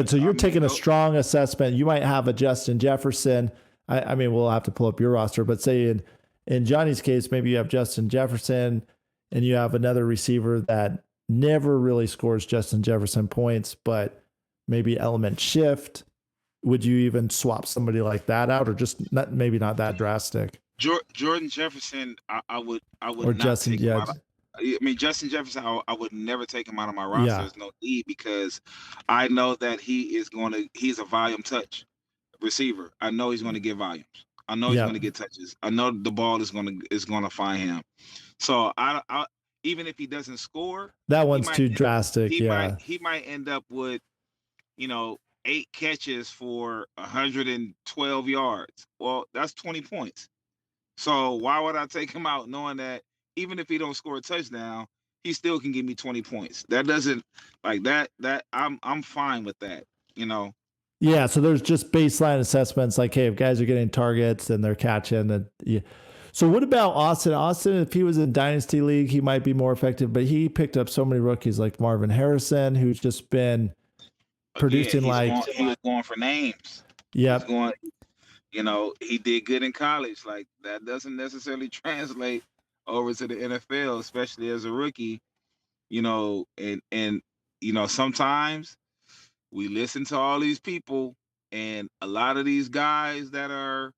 So you're taking a strong assessment. You might have a Justin Jefferson. I mean, we'll have to pull up your roster, but say in Johnny's case, maybe you have Justin Jefferson and you have another receiver that never really scores Justin Jefferson points, but maybe element shift. Would you even swap somebody like that out, or just maybe not that drastic? Jordan Jefferson, I would or not Justin, take him out. I mean, Justin Jefferson, I would never take him out of my roster. Yeah. There's no need because I know that he's a volume touch receiver. I know he's going to get volumes. I know he's Yeah. going to get touches. I know the ball is going to find him. So I even if he doesn't score, That one's too drastic. he might end up with 8 catches for 112 yards. Well, that's 20 points. So why would I take him out knowing that even if he don't score a touchdown, he still can give me 20 points? That doesn't like that. I'm fine with that. Yeah, so there's just baseline assessments like, hey, if guys are getting targets and they're catching, and yeah. So what about Austin? Austin, if he was in Dynasty League, he might be more effective, but he picked up so many rookies like Marvin Harrison, who's just been producing he was going for names. Yeah. He's going, he did good in college. Like that doesn't necessarily translate over to the NFL, especially as a rookie. And sometimes we listen to all these people, and a lot of these guys that are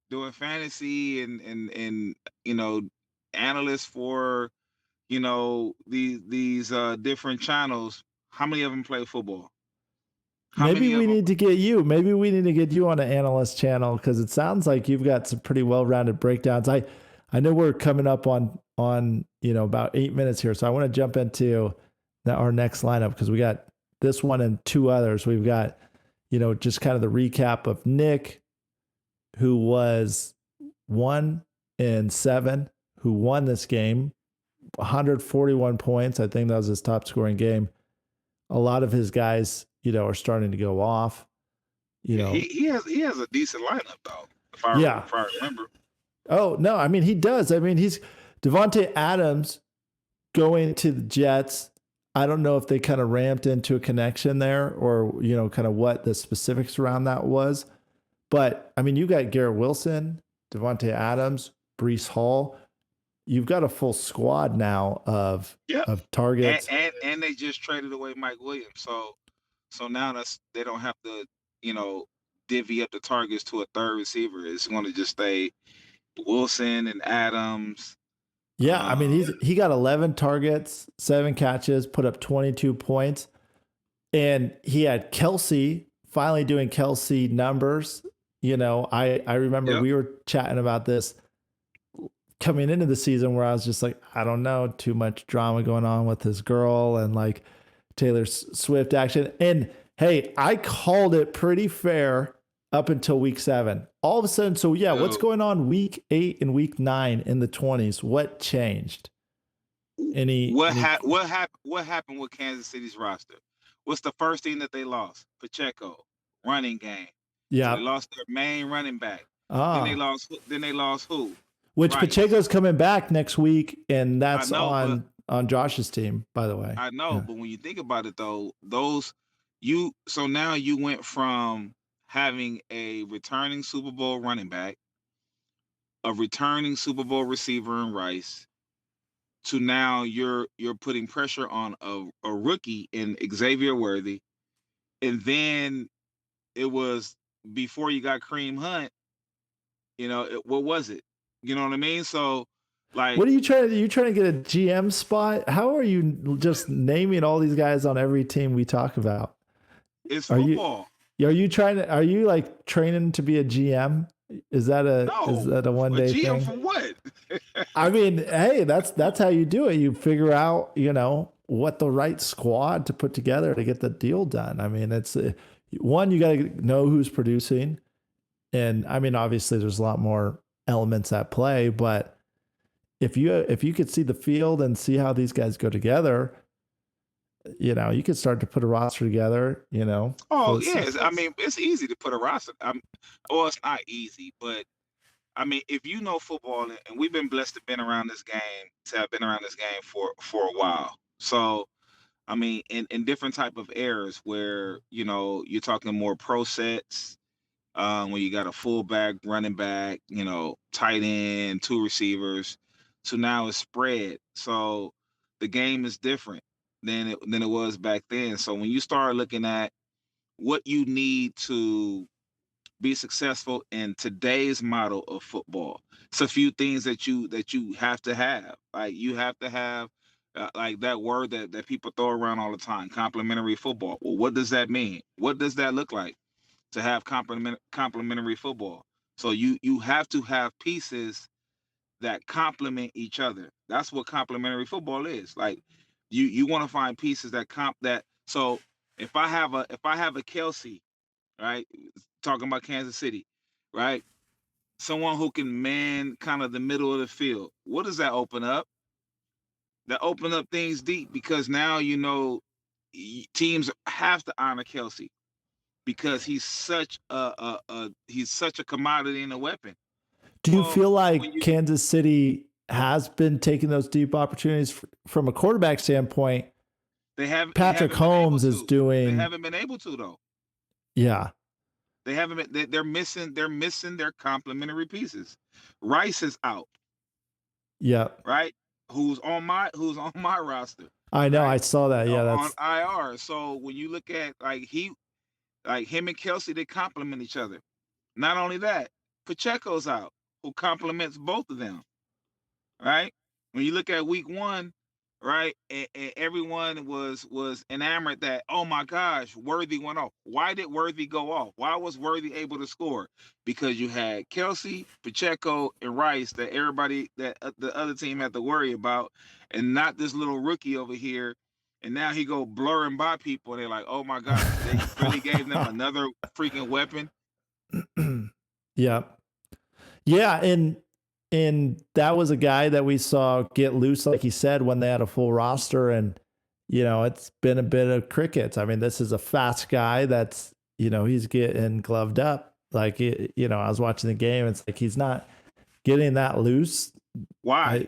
doing fantasy and analysts for these different channels. How many of them play football? Maybe we need to get you. Maybe we need to get you on an analyst channel because it sounds like you've got some pretty well-rounded breakdowns. I know we're coming up on about 8 minutes here, so I want to jump into our next lineup because we got this one and 2 others. We've got just kind of the recap of Nick, who was 1-7, who won this game, 141 points. I think that was his top scoring game. A lot of his guys are starting to go off. He has a decent lineup though. If I remember. Oh no, I mean he does. I mean he's Devontae Adams going to the Jets. I don't know if they kind of ramped into a connection there or kind of what the specifics around that was. But I mean you got Garrett Wilson, Devontae Adams, Breece Hall. You've got a full squad now of targets. And they just traded away Mike Williams. So now they don't have to, divvy up the targets to a third receiver. It's going to just stay Wilson and Adams. Yeah, I mean he got 11 targets, 7 catches, put up 22 points, and he had Kelsey finally doing Kelsey numbers. I remember we were chatting about this coming into the season where I was just like, I don't know, too much drama going on with his girl and like Taylor Swift action. And hey, I called it pretty fair up until week 7. All of a sudden, what's going on week 8 and week 9 in the 20s? What changed? What happened with Kansas City's roster? What's the first thing that they lost? Pacheco, running game. Yeah. So they lost their main running back. Then they lost who? Which Rice. Pacheco's coming back next week, and that's on Josh's team, by the way. I know, but when you think about it though, so now you went from having a returning Super Bowl running back, a returning Super Bowl receiver in Rice, to now you're putting pressure on a rookie in Xavier Worthy, and then it was before you got Kareem Hunt. What was it? You know what I mean? So, like, what are you trying to? You trying to get a GM spot? How are you just naming all these guys on every team we talk about? It's football. Are you trying to? Are you like training to be a GM? Is that a one day thing? GM for what? I mean, hey, that's how you do it. You figure out, what the right squad to put together to get the deal done. I mean, it's one, you got to know who's producing, and I mean, obviously, there's a lot more elements at play, but if you could see the field and see how these guys go together, you could start to put a roster together, Oh, yes. I mean, it's easy to put a roster. It's not easy, but I mean, if you know football, and we've been blessed to have been around this game for a while. So, I mean, in different type of eras where, you're talking more pro sets, when you got a fullback, running back, tight end, 2 receivers. So now it's spread. So the game is different than it was back then. So when you start looking at what you need to be successful in today's model of football. It's a few things that you have to have. Like you have to have like that word that people throw around all the time, complementary football. Well, what does that mean? What does that look like to have complementary football? So you have to have pieces that complement each other. That's what complementary football is. Like you want to find pieces that comp that. So if I have a Kelsey, right, talking about Kansas City, right, someone who can man kind of the middle of the field. What does that open up? That open up things deep because now teams have to honor Kelsey because he's such a commodity and a weapon. Do you Well, feel when like you Kansas City has been taking those deep opportunities from a quarterback standpoint? Patrick Holmes is They doing, haven't been able to though. yeah, They haven't been. They're missing their complementary pieces. Rice is out, yeah. right? Who's on my roster, I know. I right? saw that. Yeah, On that's IR. So when you look at like him and Kelsey, they complement each other. Not only that, Pacheco's out, who complements both of them, right? When you look at week one, right, and everyone was enamored that, oh my gosh, Worthy went off. Why did Worthy go off? Why was Worthy able to score? Because you had Kelsey, Pacheco, and Rice that everybody that the other team had to worry about, and not this little rookie over here. And now he go blurring by people, and they're like, "Oh my gosh, they really gave them another freaking weapon." yeah. Yeah, and that was a guy that we saw get loose, like he said, when they had a full roster, and it's been a bit of crickets. I mean, this is a fast guy that's he's getting gloved up. Like I was watching the game. It's like he's not getting that loose. Why?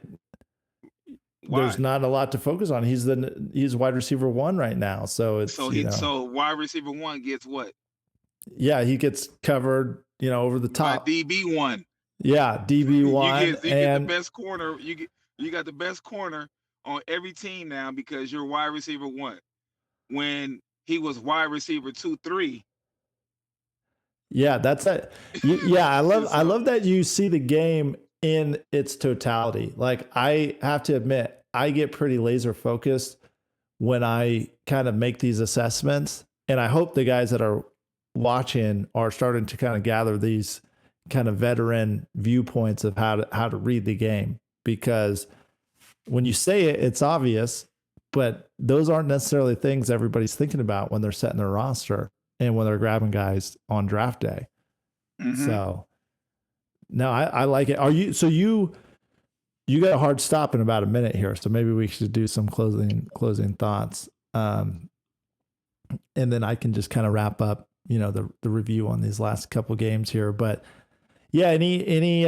There's not a lot to focus on. He's wide receiver 1 right now, so it's so wide receiver 1 gets what? Yeah, he gets covered, over the top. By DB1. Yeah, DB1. You get the best corner. You got the best corner on every team now because you're wide receiver 1. When he was wide receiver 2, 3. Yeah, that's it. Yeah, I love that you see the game in its totality. Like I have to admit, I get pretty laser focused when I kind of make these assessments, and I hope the guys that are watching are starting to kind of gather these kind of veteran viewpoints of how to read the game, because when you say it, it's obvious, but those aren't necessarily things everybody's thinking about when they're setting their roster and when they're grabbing guys on draft day. Mm-hmm. So no, I like it. You got a hard stop in about a minute here, so maybe we should do some closing thoughts. And then I can just kind of wrap up, the review on these last couple games here. But yeah, any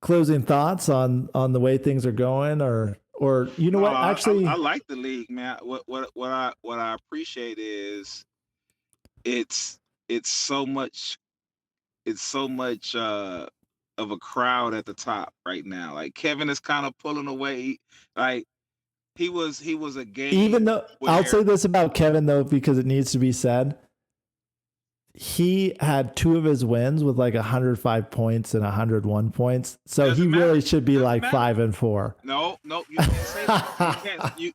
closing thoughts on the way things are going, or what? Actually, I like the league, man. What I appreciate is it's so much of a crowd at the top right now. Like Kevin is kind of pulling away. Like he was a game. Even though I'll say this about Kevin though, because it needs to be said. He had 2 of his wins with like 105 points and 101 points. So he really should be like 5 and 4. No, you can't say that. You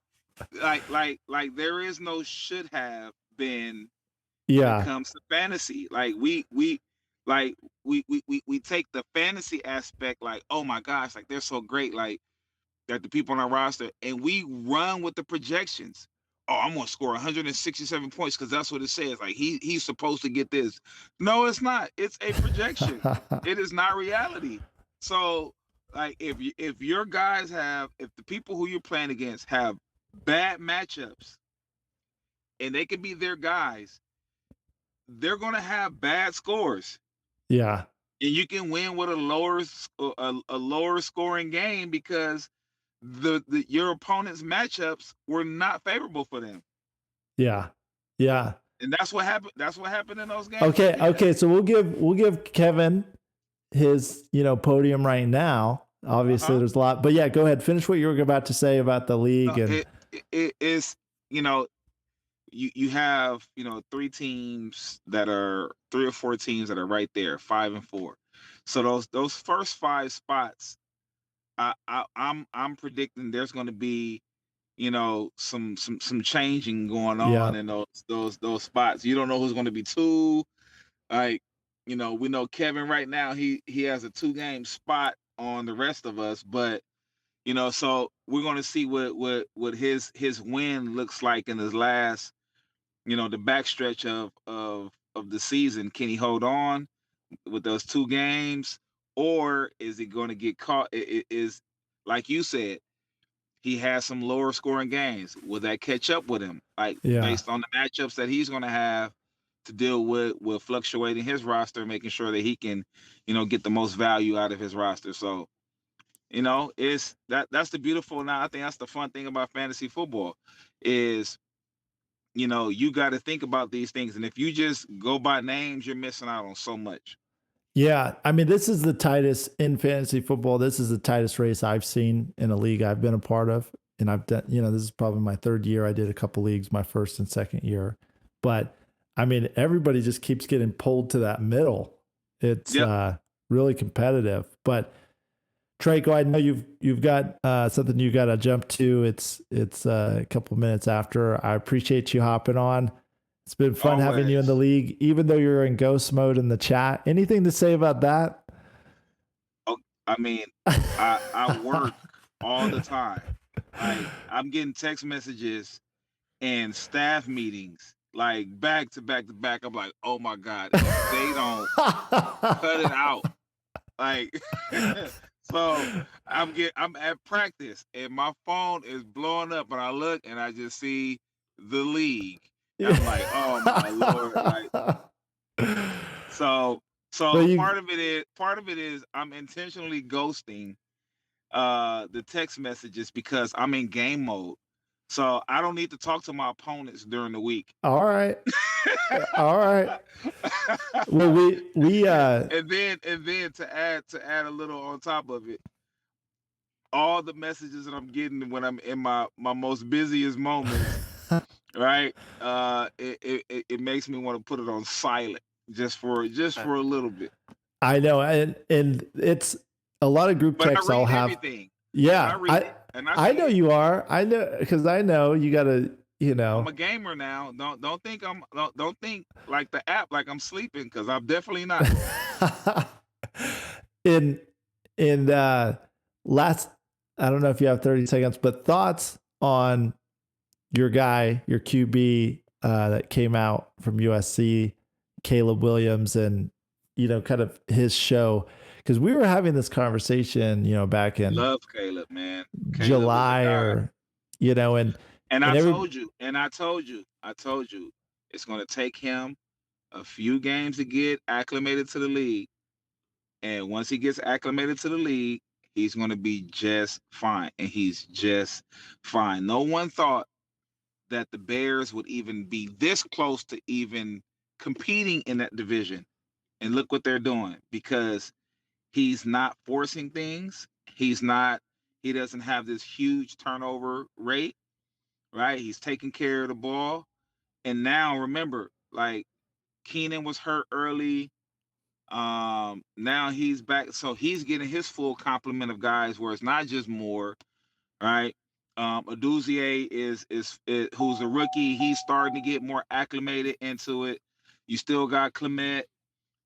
can't, like there is no should have been when it comes to fantasy. Like we take the fantasy aspect like, oh my gosh, like they're so great, like the people on our roster, and we run with the projections. Oh, I'm gonna score 167 points because that's what it says. Like he's supposed to get this. No, it's not. It's a projection. It is not reality. So, like, if your guys if the people who you're playing against have bad matchups, and they can be their guys, they're gonna have bad scores. Yeah, and you can win with a lower scoring game because your opponent's matchups were not favorable for them. Yeah. And that's what happened. That's what happened in those games. Okay. So we'll give Kevin his podium right now. Obviously, there's a lot, but yeah, go ahead. Finish what you were about to say about the league. It is you have, three or four teams that are right there, 5 and 4. So those first 5 spots, I'm predicting there's going to be, some changing going Yeah. on in those spots. You don't know who's going to be two. Like, we know Kevin right now, he has a 2-game spot on the rest of us, but so we're going to see what his win looks like in his last, the backstretch of the season. Can he hold on with those 2 games, or is he going to get caught? It is, like you said, he has some lower scoring games. Will that catch up with him? Like, Yeah. based on the matchups that he's going to have to deal with fluctuating his roster, making sure that he can, get the most value out of his roster. So, it's that's the beautiful. Now, I think that's the fun thing about fantasy football is, you got to think about these things. And if you just go by names, you're missing out on so much. Yeah. I mean, this is the tightest in fantasy football. This is the tightest race I've seen in a league I've been a part of. And I've done, this is probably my 3rd year. I did a couple leagues my 1st and 2nd year. But I mean, everybody just keeps getting pulled to that middle. It's really competitive. But Traco, I know you've got something you got to jump to. It's a couple minutes after. I appreciate you hopping on. It's been fun having you in the league, even though you're in ghost mode in the chat. Anything to say about that? Oh, I mean, I work all the time. Like, I'm getting text messages and staff meetings, like, back to back to back. I'm like, oh my God, if they don't cut it out. Like, so I'm at practice and my phone is blowing up, and I look and I just see the league. And I'm like, oh my Lord. Like, so part of it is I'm intentionally ghosting the text messages because I'm in game mode. So I don't need to talk to my opponents during the week. All right. All right. Well, we and then to add a little on top of it, all the messages that I'm getting when I'm in my most busiest moments, right? It makes me want to put it on silent just for a little bit. I know, and it's a lot of group texts I'll have. Everything. Yeah, I know you are. I know, because I know you got to. I'm a gamer now. Don't think don't think like the app like I'm sleeping, because I'm definitely not. in last, I don't know if you have 30 seconds, but thoughts on your guy, your QB that came out from USC, Caleb Williams, and kind of his show, because we were having this conversation, back in love Caleb, man. July, or and I told you, it's going to take him a few games to get acclimated to the league. And once he gets acclimated to the league, he's going to be just fine. And he's just fine. No one thought that the Bears would even be this close to even competing in that division. And look what they're doing, because he's not forcing things. He doesn't have this huge turnover rate. Right? He's taking care of the ball. And now remember, like, Keenan was hurt early. Now he's back. So he's getting his full complement of guys where it's not just Moore, right? Aduzier is who's a rookie. He's starting to get more acclimated into it. You still got Clement.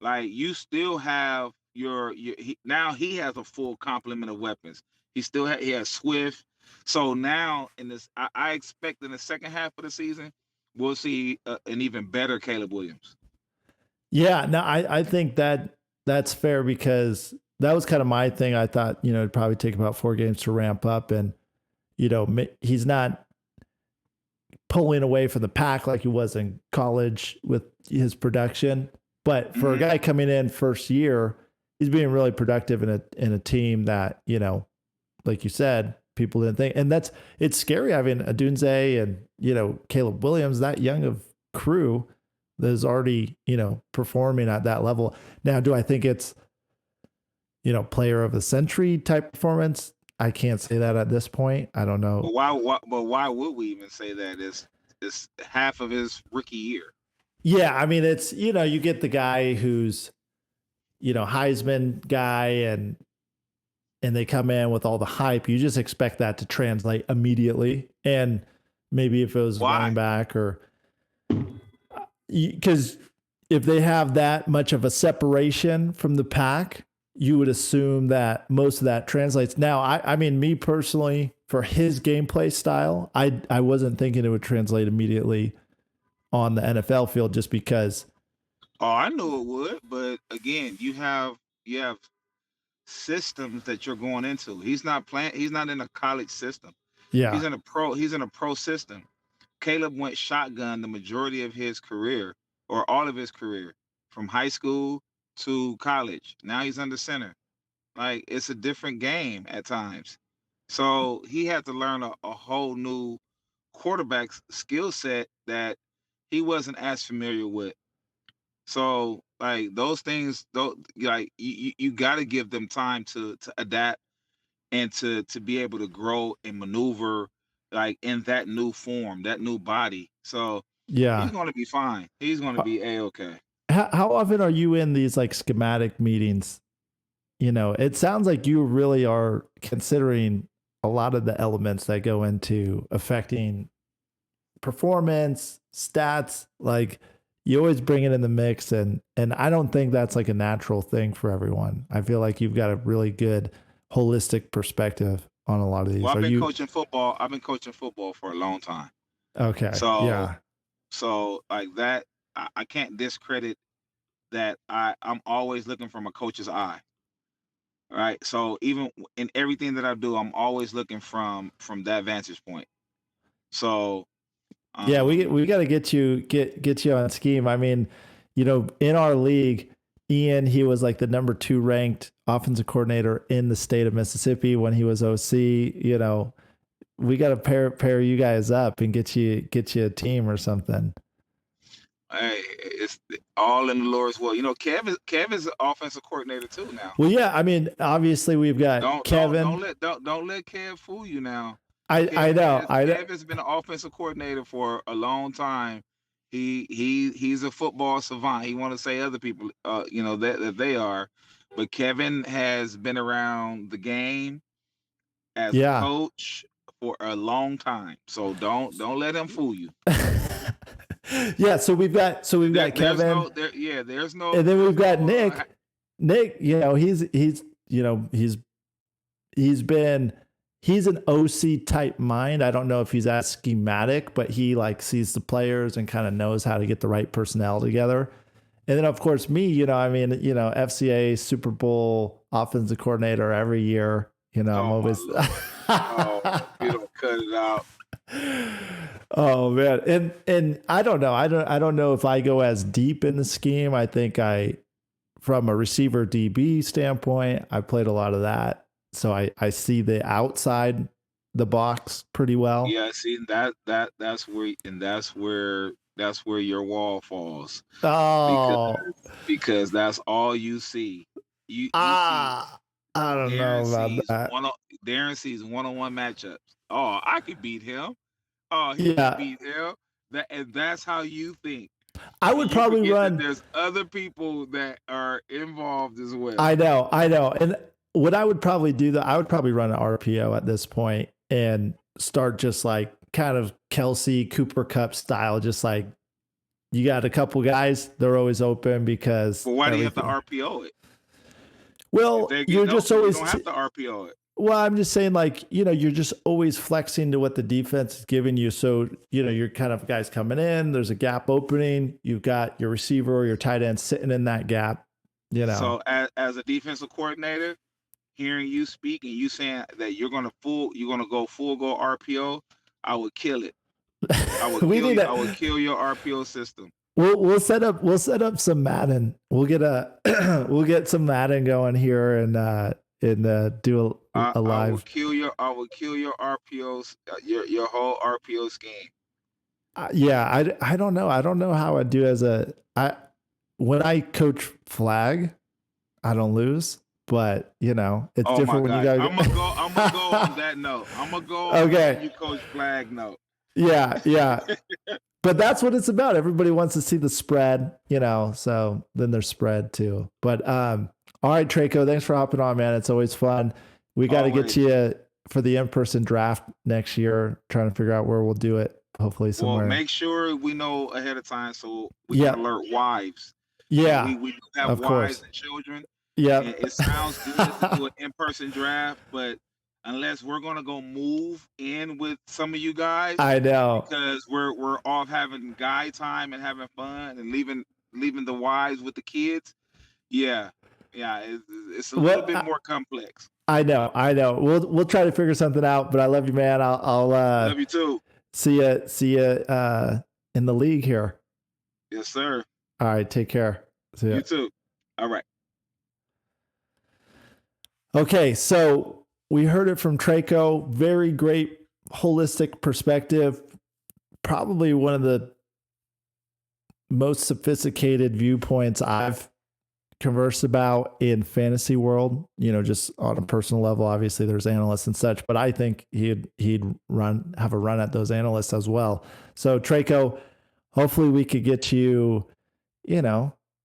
Like, you still have now he has a full complement of weapons. He has Swift. So now in this, I expect in the second half of the season, we'll see an even better Caleb Williams. Yeah, no, I think that's fair, because that was kind of my thing. I thought, it'd probably take about 4 games to ramp up, and, he's not pulling away from the pack like he was in college with his production. But for a guy coming in first year, he's being really productive in a team that, like you said, people didn't think. And it's scary having Adunze and, Caleb Williams, that young of crew that is already, performing at that level. Now, do I think it's, player of the century type performance? I can't say that at this point. I don't know. But why would we even say that? it's half of his rookie year. Yeah, I mean, it's, you get the guy who's, Heisman guy, and they come in with all the hype. You just expect that to translate immediately. And maybe if it was running back, or because if they have that much of a separation from the pack, you would assume that most of that translates. Now, I mean, me personally, for his gameplay style, I wasn't thinking it would translate immediately on the NFL field, just because. Oh, I knew it would, but again, you have systems that you're going into. He's not in a college system. Yeah. He's in a pro system. Caleb went shotgun the majority of his career, or all of his career, from high school to college. Now he's under center. Like, it's a different game at times. So he had to learn a whole new quarterback skill set that he wasn't as familiar with. So, like, those things, like, you got to give them time to adapt and to be able to grow and maneuver, like, in that new form, that new body. So Yeah. he's going to be fine. He's going to be A-okay. How often are you in these like schematic meetings? It sounds like you really are considering a lot of the elements that go into affecting performance, stats. Like, you always bring it in the mix, and I don't think that's like a natural thing for everyone. I feel like you've got a really good holistic perspective on a lot of these. Well, I've been coaching football for a long time. Okay. So, yeah. So like that, I can't discredit that. I'm always looking from a coach's eye. Right. So even in everything that I do, I'm always looking from that vantage point. So yeah, we got to get you on scheme. I mean, in our league, Ian, he was like the number 2 ranked offensive coordinator in the state of Mississippi when he was OC. We got to pair you guys up and get you a team or something. Hey, it's all in the Lord's will. Kev is an offensive coordinator too now. Well, yeah, I mean, obviously we've got Kevin. Don't let Kev fool you now. I know. Kev has been an offensive coordinator for a long time. He's a football savant. He want to say other people, that they are, but Kevin has been around the game as a coach for a long time. So don't let him fool you. Yeah, so we've got Kevin. There's no. And then we've got Nick. Nick, he's an OC type mind. I don't know if he's as schematic, but he like sees the players and kind of knows how to get the right personnel together. And then of course me, FCA Super Bowl offensive coordinator every year. I'm always. You don't cut it out. Oh man. And I don't know. I don't know if I go as deep in the scheme. I think from a receiver DB standpoint, I played a lot of that. So I see the outside the box pretty well. Yeah, see that's where your wall falls. Oh, because that's all you see. You see I don't know about that. Darin sees one-on-one matchups. Oh, I could beat him. Oh, he could beat him. That's how you think. I would probably run. There's other people that are involved as well. I know. And what I would probably do, I would probably run an RPO at this point and start just like kind of Kelsey Cooper Cup style, just like you got a couple guys, they're always open because. Well, why do you have to RPO it? Well, you're just always. You don't have to RPO it. Well, I'm just saying, like, you're just always flexing to what the defense is giving you. So, you're kind of guys coming in, there's a gap opening, you've got your receiver or your tight end sitting in that gap, So as a defensive coordinator, hearing you speak and you saying that you're going to go full go RPO, I would kill it. I would kill your RPO system. We'll set up some Madden. We'll get some Madden going here and do a live. I will kill your RPOs, your whole RPO scheme. I don't know. I don't know how I do when I coach flag, I don't lose, but it's different when you guys. I'm gonna go on that note. I'm gonna go on okay. When you coach flag note. Yeah, yeah. But that's what it's about. Everybody wants to see the spread, so then there's spread too. But all right, Traco, thanks for hopping on, man. It's always fun. We got to get you for the in-person draft next year, trying to figure out where we'll do it. Hopefully somewhere. Well, make sure we know ahead of time so we can alert wives. Yeah. We do have wives and children. Yeah. It sounds good to do an in-person draft, but unless we're gonna go move in with some of you guys, I know, because we're off having guy time and having fun and leaving the wives with the kids. Yeah, it's a little bit more complex. I know. We'll try to figure something out. But I love you, man. I'll love you too. See you in the league here. Yes, sir. All right, take care. See ya. You too. All right. Okay, so we heard it from Traco. Very great holistic perspective. Probably one of the most sophisticated viewpoints I've conversed about in fantasy world, just on a personal level. Obviously there's analysts and such, but I think he'd have a run at those analysts as well. So Traco, hopefully we could get you,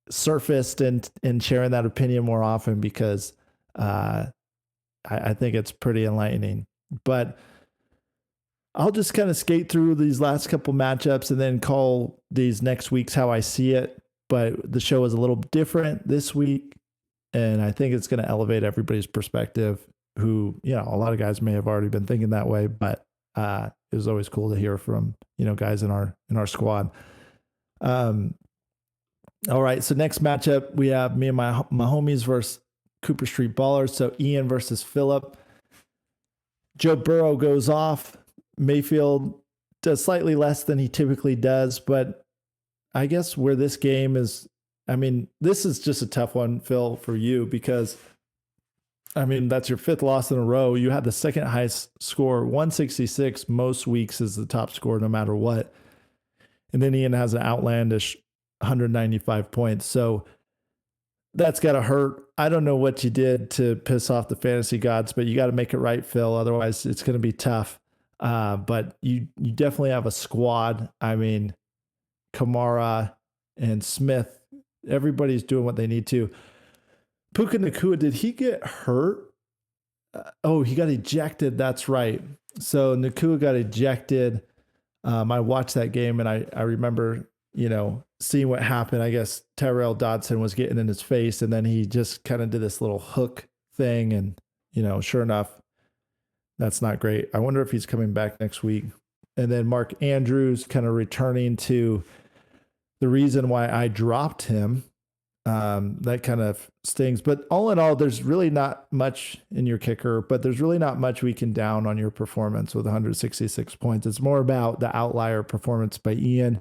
surfaced and sharing that opinion more often, because I think it's pretty enlightening. But I'll just kind of skate through these last couple matchups and then call these next weeks how I see it. But the show is a little different this week, and I think it's going to elevate everybody's perspective who, a lot of guys may have already been thinking that way, but it was always cool to hear from, guys in our squad. All right. So next matchup, we have me and my homies versus Cooper Street Ballers. So Ian versus Phillip. Joe Burrow goes off. Mayfield does slightly less than he typically does, but I guess where this game is, this is just a tough one, Phil, for you, because that's your fifth loss in a row. You had the second highest score, 166. Most weeks is the top score no matter what. And then Ian has an outlandish 195 points. So that's got to hurt. I don't know what you did to piss off the fantasy gods, but you got to make it right, Phil. Otherwise it's going to be tough. But you definitely have a squad. Kamara and Smith, everybody's doing what they need to. Puka Nacua, did he get hurt? He got ejected. That's right. So Nacua got ejected. I watched that game and I remember, seeing what happened. I guess Tyrell Dodson was getting in his face and then he just kind of did this little hook thing. And, sure enough, that's not great. I wonder if he's coming back next week. And then Mark Andrews kind of returning to the reason why I dropped him. That kind of stings. But all in all, there's really not much in your kicker, but there's really not much we can down on your performance with 166 points. It's more about the outlier performance by Ian,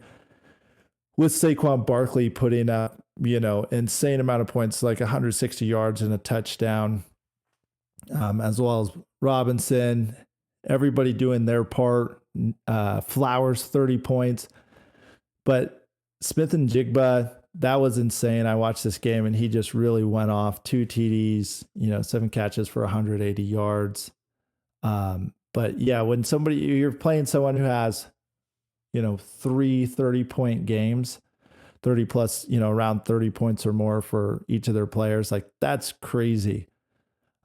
with Saquon Barkley putting up, insane amount of points, like 160 yards and a touchdown, as well as Robinson, everybody doing their part. Flowers, 30 points. But Smith and Jigba, that was insane. I watched this game and he just really went off. 2 TDs, 7 catches for 180 yards. But yeah, when you're playing someone who has, 3 30-point games, 30 plus, around 30 points or more for each of their players, like that's crazy.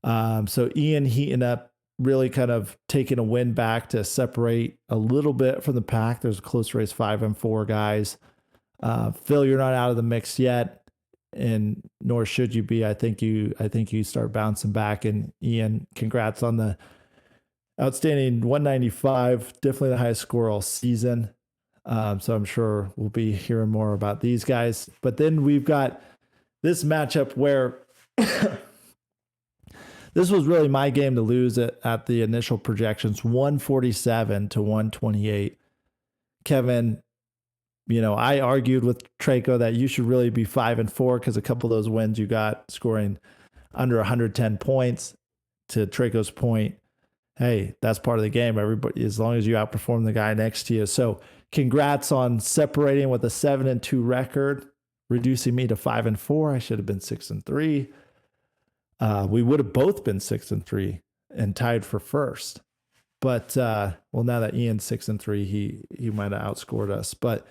So Ian heating up, really kind of taking a win back to separate a little bit from the pack. There's a close race, 5 and 4 guys. Phil, you're not out of the mix yet, and nor should you be. I think you start bouncing back. And Ian, congrats on the outstanding 195, definitely the highest score all season. So I'm sure we'll be hearing more about these guys. But then we've got this matchup where this was really my game to lose at the initial projections, 147 to 128. Kevin, I argued with Traco that you should really be 5 and 4 because a couple of those wins you got scoring under 110 points. To Traco's point, hey, that's part of the game. Everybody, as long as you outperform the guy next to you. So congrats on separating with a 7 and 2 record, reducing me to 5 and 4. I should have been 6 and 3. We would have both been 6 and 3 and tied for first. But well, now that Ian's 6-3, he might have outscored us. But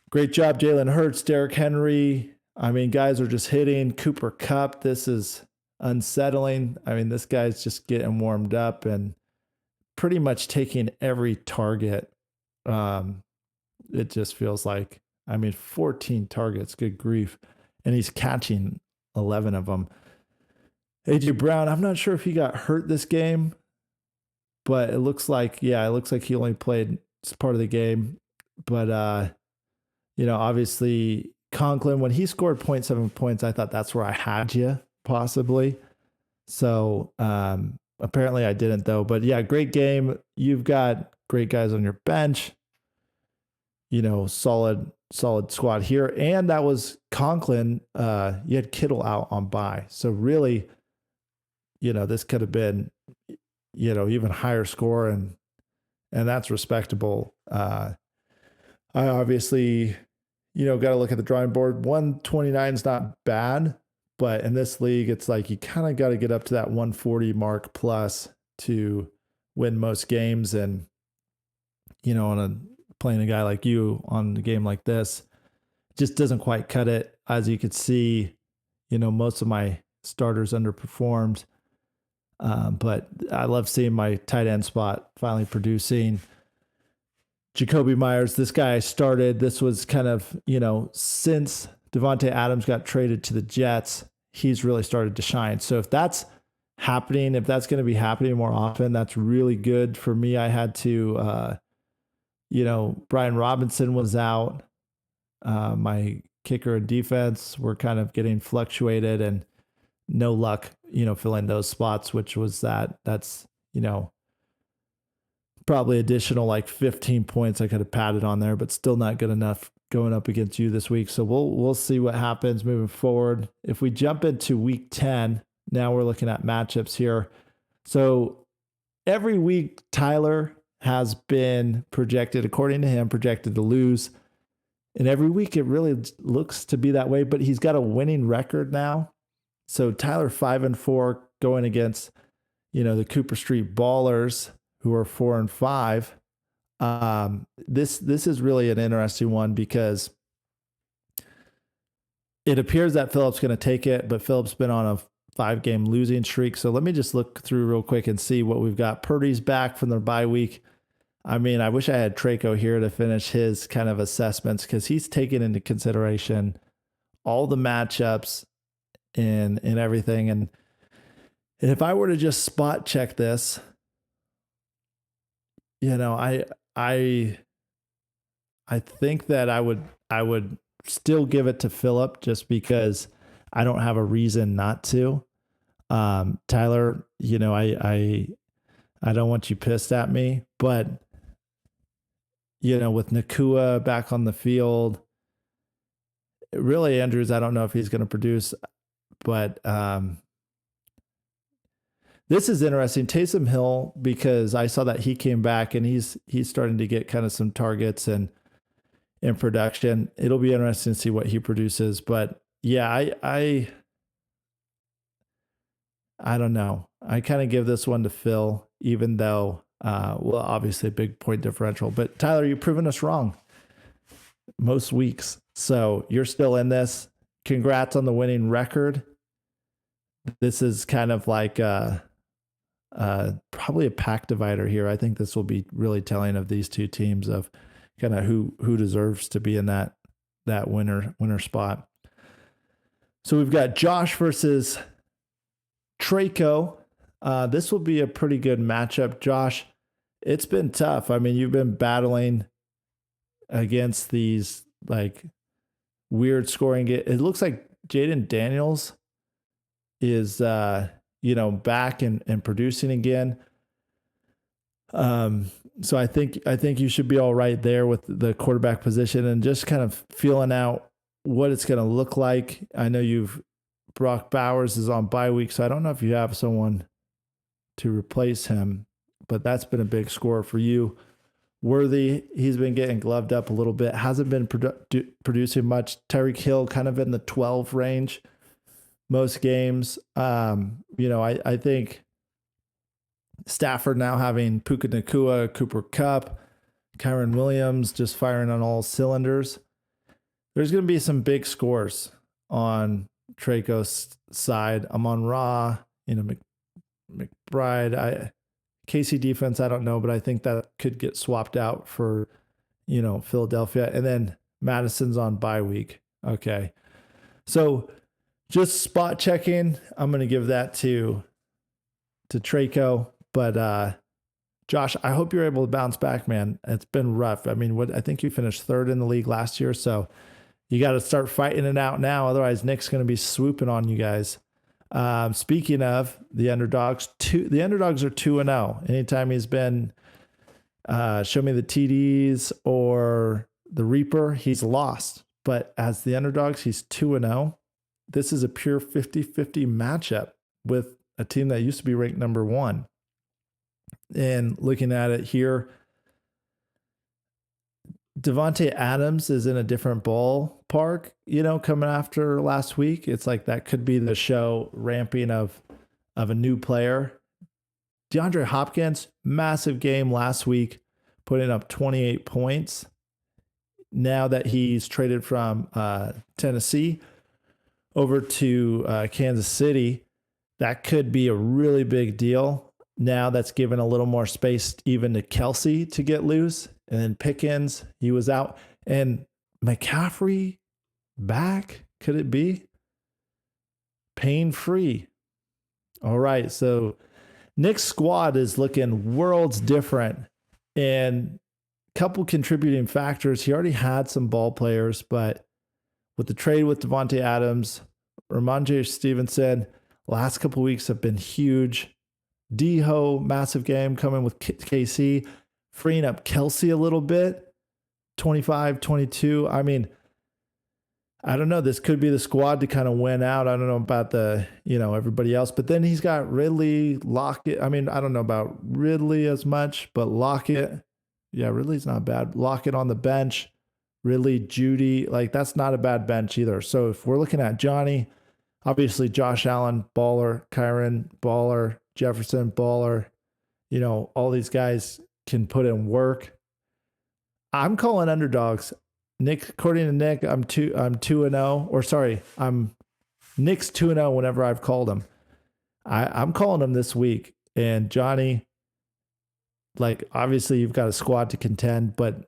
great job, Jalen Hurts, Derrick Henry. I mean, guys are just hitting. Cooper Kupp, this is unsettling. I mean, this guy's just getting warmed up and pretty much taking every target. It just feels like, I mean, 14 targets, good grief. And he's catching 11 of them. AJ Brown, I'm not sure if he got hurt this game, but it looks like he only played part of the game. But, obviously Conklin, when he scored 0.7 points, I thought that's where I had you possibly. So apparently I didn't though. But yeah, great game. You've got great guys on your bench. Solid squad here. And that was Conklin. You had Kittle out on bye. So really, this could have been, even higher score and that's respectable. I obviously, got to look at the drawing board. 129 is not bad, but in this league, it's like you kind of got to get up to that 140 mark plus to win most games. And, playing a guy like you on a game like this just doesn't quite cut it. As you could see, most of my starters underperformed. But I love seeing my tight end spot finally producing. Jacoby Myers, this guy started, this was kind of, since Devontae Adams got traded to the Jets, he's really started to shine. So if that's happening, if that's going to be happening more often, that's really good for me. I had to, Brian Robinson was out. My kicker and defense were kind of getting fluctuated and no luck, filling those spots, which was that's, probably additional like 15 points I could have padded on there, but still not good enough going up against you this week. So we'll see what happens moving forward. If we jump into week 10, now we're looking at matchups here. So every week, Tyler has been projected, according to him, projected to lose. And every week it really looks to be that way, but he's got a winning record now. So Tyler 5-4 going against, the Cooper Street Ballers, who are 4-5. This is really an interesting one because it appears that Phillip's going to take it, but Phillip's been on a 5-game losing streak. So let me just look through real quick and see what we've got. Purdy's back from their bye week. I mean, I wish I had Traco here to finish his kind of assessments because he's taken into consideration all the matchups and everything. And if I were to just spot check this, I think that I would still give it to Phillip just because I don't have a reason not to. Tyler, I don't want you pissed at me, but with Nakua back on the field, really Andrews, I don't know if he's going to produce, but this is interesting. Taysom Hill, because I saw that he came back and he's starting to get kind of some targets and in production. It'll be interesting to see what he produces. But yeah, I don't know. I kind of give this one to Phil, even though, obviously a big point differential. But Tyler, you've proven us wrong most weeks. So you're still in this. Congrats on the winning record. This is kind of like probably a pack divider here. I think this will be really telling of these two teams of kind of who deserves to be in that winner spot. So we've got Josh versus Traco. This will be a pretty good matchup. Josh, it's been tough. I mean, you've been battling against these like weird scoring. It looks like Jaden Daniels is back and producing again. So I think you should be all right there with the quarterback position and just kind of feeling out what it's going to look like. I know Brock Bowers is on bye week, so I don't know if you have someone to replace him, but that's been a big score for you. Worthy, he's been getting gloved up a little bit, hasn't been producing much. Tyreek Hill kind of in the 12 range most games. I think Stafford now having Puka Nacua, Cooper Kupp, Kyron Williams just firing on all cylinders. There's going to be some big scores on Traco's side. Amon-Ra, McBride. KC defense, I don't know, but I think that could get swapped out for, Philadelphia. And then Madison's on bye week. Okay. So just spot checking. I'm going to give that to Traco. But Josh, I hope you're able to bounce back, man. It's been rough. I mean, I think you finished third in the league last year, so you got to start fighting it out now. Otherwise, Nick's going to be swooping on you guys. Speaking of the underdogs, the underdogs are 2-0. Anytime he's been show me the TDs or the Reaper, he's lost. But as the underdogs, he's 2-0. This is a pure 50-50 matchup with a team that used to be ranked number 1. And looking at it here, Davante Adams is in a different ballpark, coming after last week. It's like that could be the show ramping of a new player. DeAndre Hopkins, massive game last week, putting up 28 points. Now that he's traded from Tennessee over to Kansas City, that could be a really big deal. Now that's given a little more space even to Kelsey to get loose. And then Pickens, he was out. And McCaffrey back, could it be? Pain-free. All right, so Nick's squad is looking worlds different. And a couple contributing factors. He already had some ball players, but with the trade with Davante Adams, Ramondre Stevenson, last couple weeks have been huge. D-Ho, massive game coming with KC, freeing up Kelsey a little bit, 25, 22. I mean, I don't know. This could be the squad to kind of win out. I don't know about everybody else. But then he's got Ridley, Lockett. I mean, I don't know about Ridley as much, but Lockett. Yeah, Ridley's not bad. Lockett on the bench. Ridley, Judy. Like, that's not a bad bench either. So if we're looking at Johnny, obviously Josh Allen, baller. Kyron, baller. Jefferson, baller, all these guys can put in work. I'm calling underdogs. Nick, according to Nick, I'm 2-0, or sorry, Nick's 2-0 whenever I've called him. I'm calling him this week. And Johnny, obviously you've got a squad to contend, but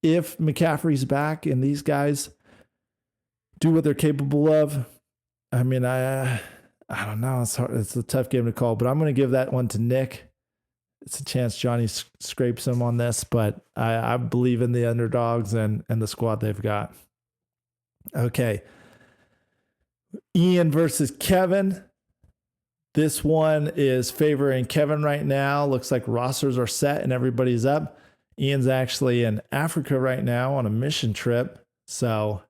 if McCaffrey's back and these guys do what they're capable of, I mean, I don't know. It's hard. It's a tough game to call, but I'm going to give that one to Nick. It's a chance Johnny scrapes him on this, but I believe in the underdogs and the squad they've got. Okay. Ian versus Kevin. This one is favoring Kevin right now. Looks like rosters are set and everybody's up. Ian's actually in Africa right now on a mission trip. So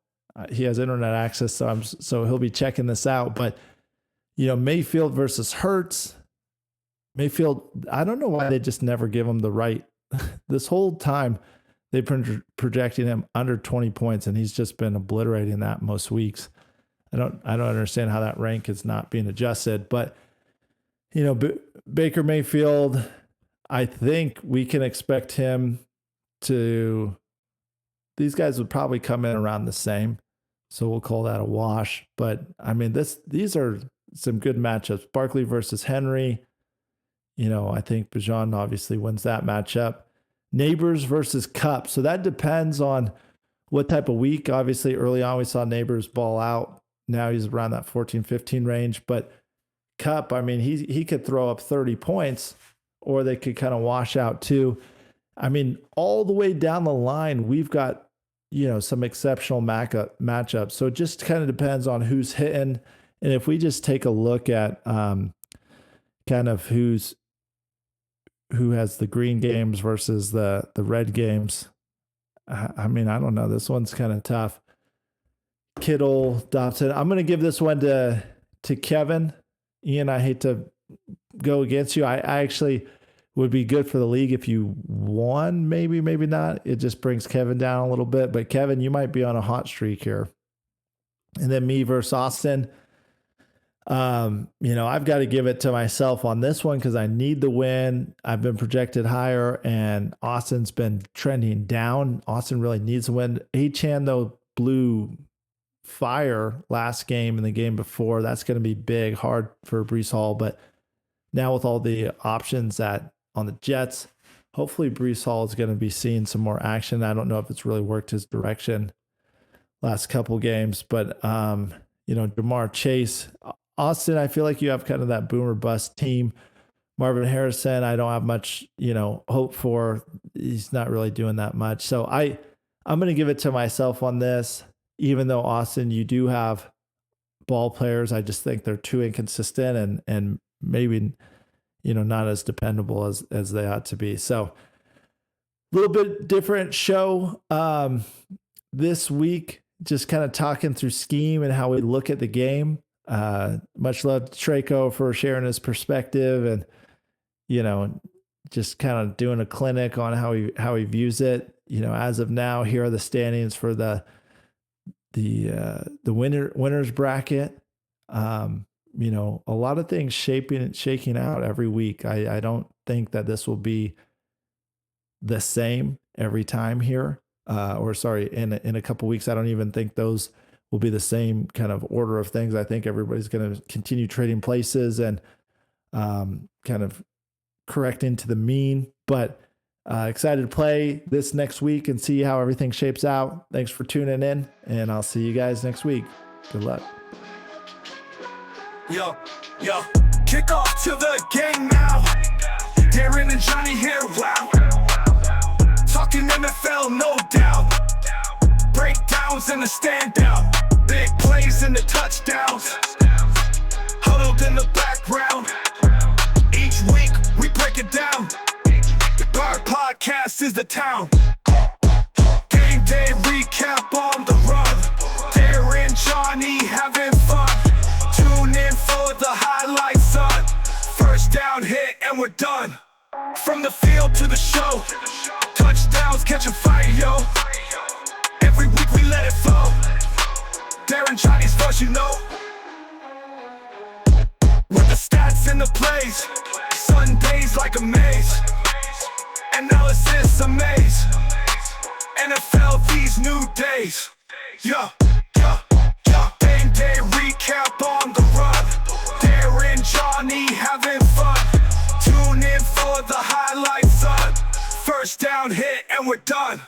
he has internet access. So he'll be checking this out, but Mayfield versus Hurts. Mayfield, I don't know why they just never give him the right. This whole time they've been projecting him under 20 points, and he's just been obliterating that most weeks. I don't understand how that rank is not being adjusted. But, Baker Mayfield, I think we can expect him to, these guys would probably come in around the same. So we'll call that a wash. But, I mean, these are some good matchups. Barkley versus Henry. I think Bijan obviously wins that matchup. Neighbors versus Kupp. So that depends on what type of week. Obviously, early on, we saw Neighbors ball out. Now he's around that 14, 15 range. But Kupp, I mean, he could throw up 30 points, or they could kind of wash out too. I mean, all the way down the line, we've got, some exceptional matchups. So it just kind of depends on who's hitting. And if we just take a look at kind of who has the green games versus the red games, I mean, I don't know. This one's kind of tough. Kittle, Dobson. I'm going to give this one to Kevin. Ian, I hate to go against you. I actually would be good for the league if you won. Maybe not. It just brings Kevin down a little bit. But Kevin, you might be on a hot streak here. And then me versus Austin. I've got to give it to myself on this one because I need the win. I've been projected higher, and Austin's been trending down. Austin really needs a win. Achan, though, blew fire last game and the game before. That's going to be big, hard for Breece Hall. But now with all the options that on the Jets, hopefully Breece Hall is going to be seeing some more action. I don't know if it's really worked his direction last couple games, but Jamar Chase, Austin, I feel like you have kind of that boomer bust team. Marvin Harrison, I don't have much, hope for. He's not really doing that much. So I'm going to give it to myself on this, even though Austin, you do have ball players. I just think they're too inconsistent and maybe, not as dependable as they ought to be. So a little bit different show this week, just kind of talking through scheme and how we look at the game. Much love to Traco for sharing his perspective and, just kind of doing a clinic on how he views it. As of now, here are the standings for the winners bracket. A lot of things shaking out every week. I don't think that this will be the same every time here. In a couple weeks, I don't even think those will be the same kind of order of things. I think everybody's going to continue trading places and kind of correct into the mean. But excited to play this next week and see how everything shapes out. Thanks for tuning in, and I'll see you guys next week. Good luck. Yo, kick off to the game now. Darin and Johnny here, wow. Talking NFL, no doubt. Breakdowns and the standout. Big plays and the touchdowns. Huddled in the background. Each week we break it down. Our podcast is the town. Game day recap on the run. Darin, Johnny having fun. Tune in for the highlights, son. First down hit and we're done. From the field to the show. Touchdowns catching fire, yo. Every week we let it flow. Darin, Johnny's voice, with the stats and the plays. Sundays like a maze. Analysis amaze. NFL these new days. Yeah. Game day recap on the run. Darin, Johnny having fun. Tune in for the highlights, son. First down hit and we're done.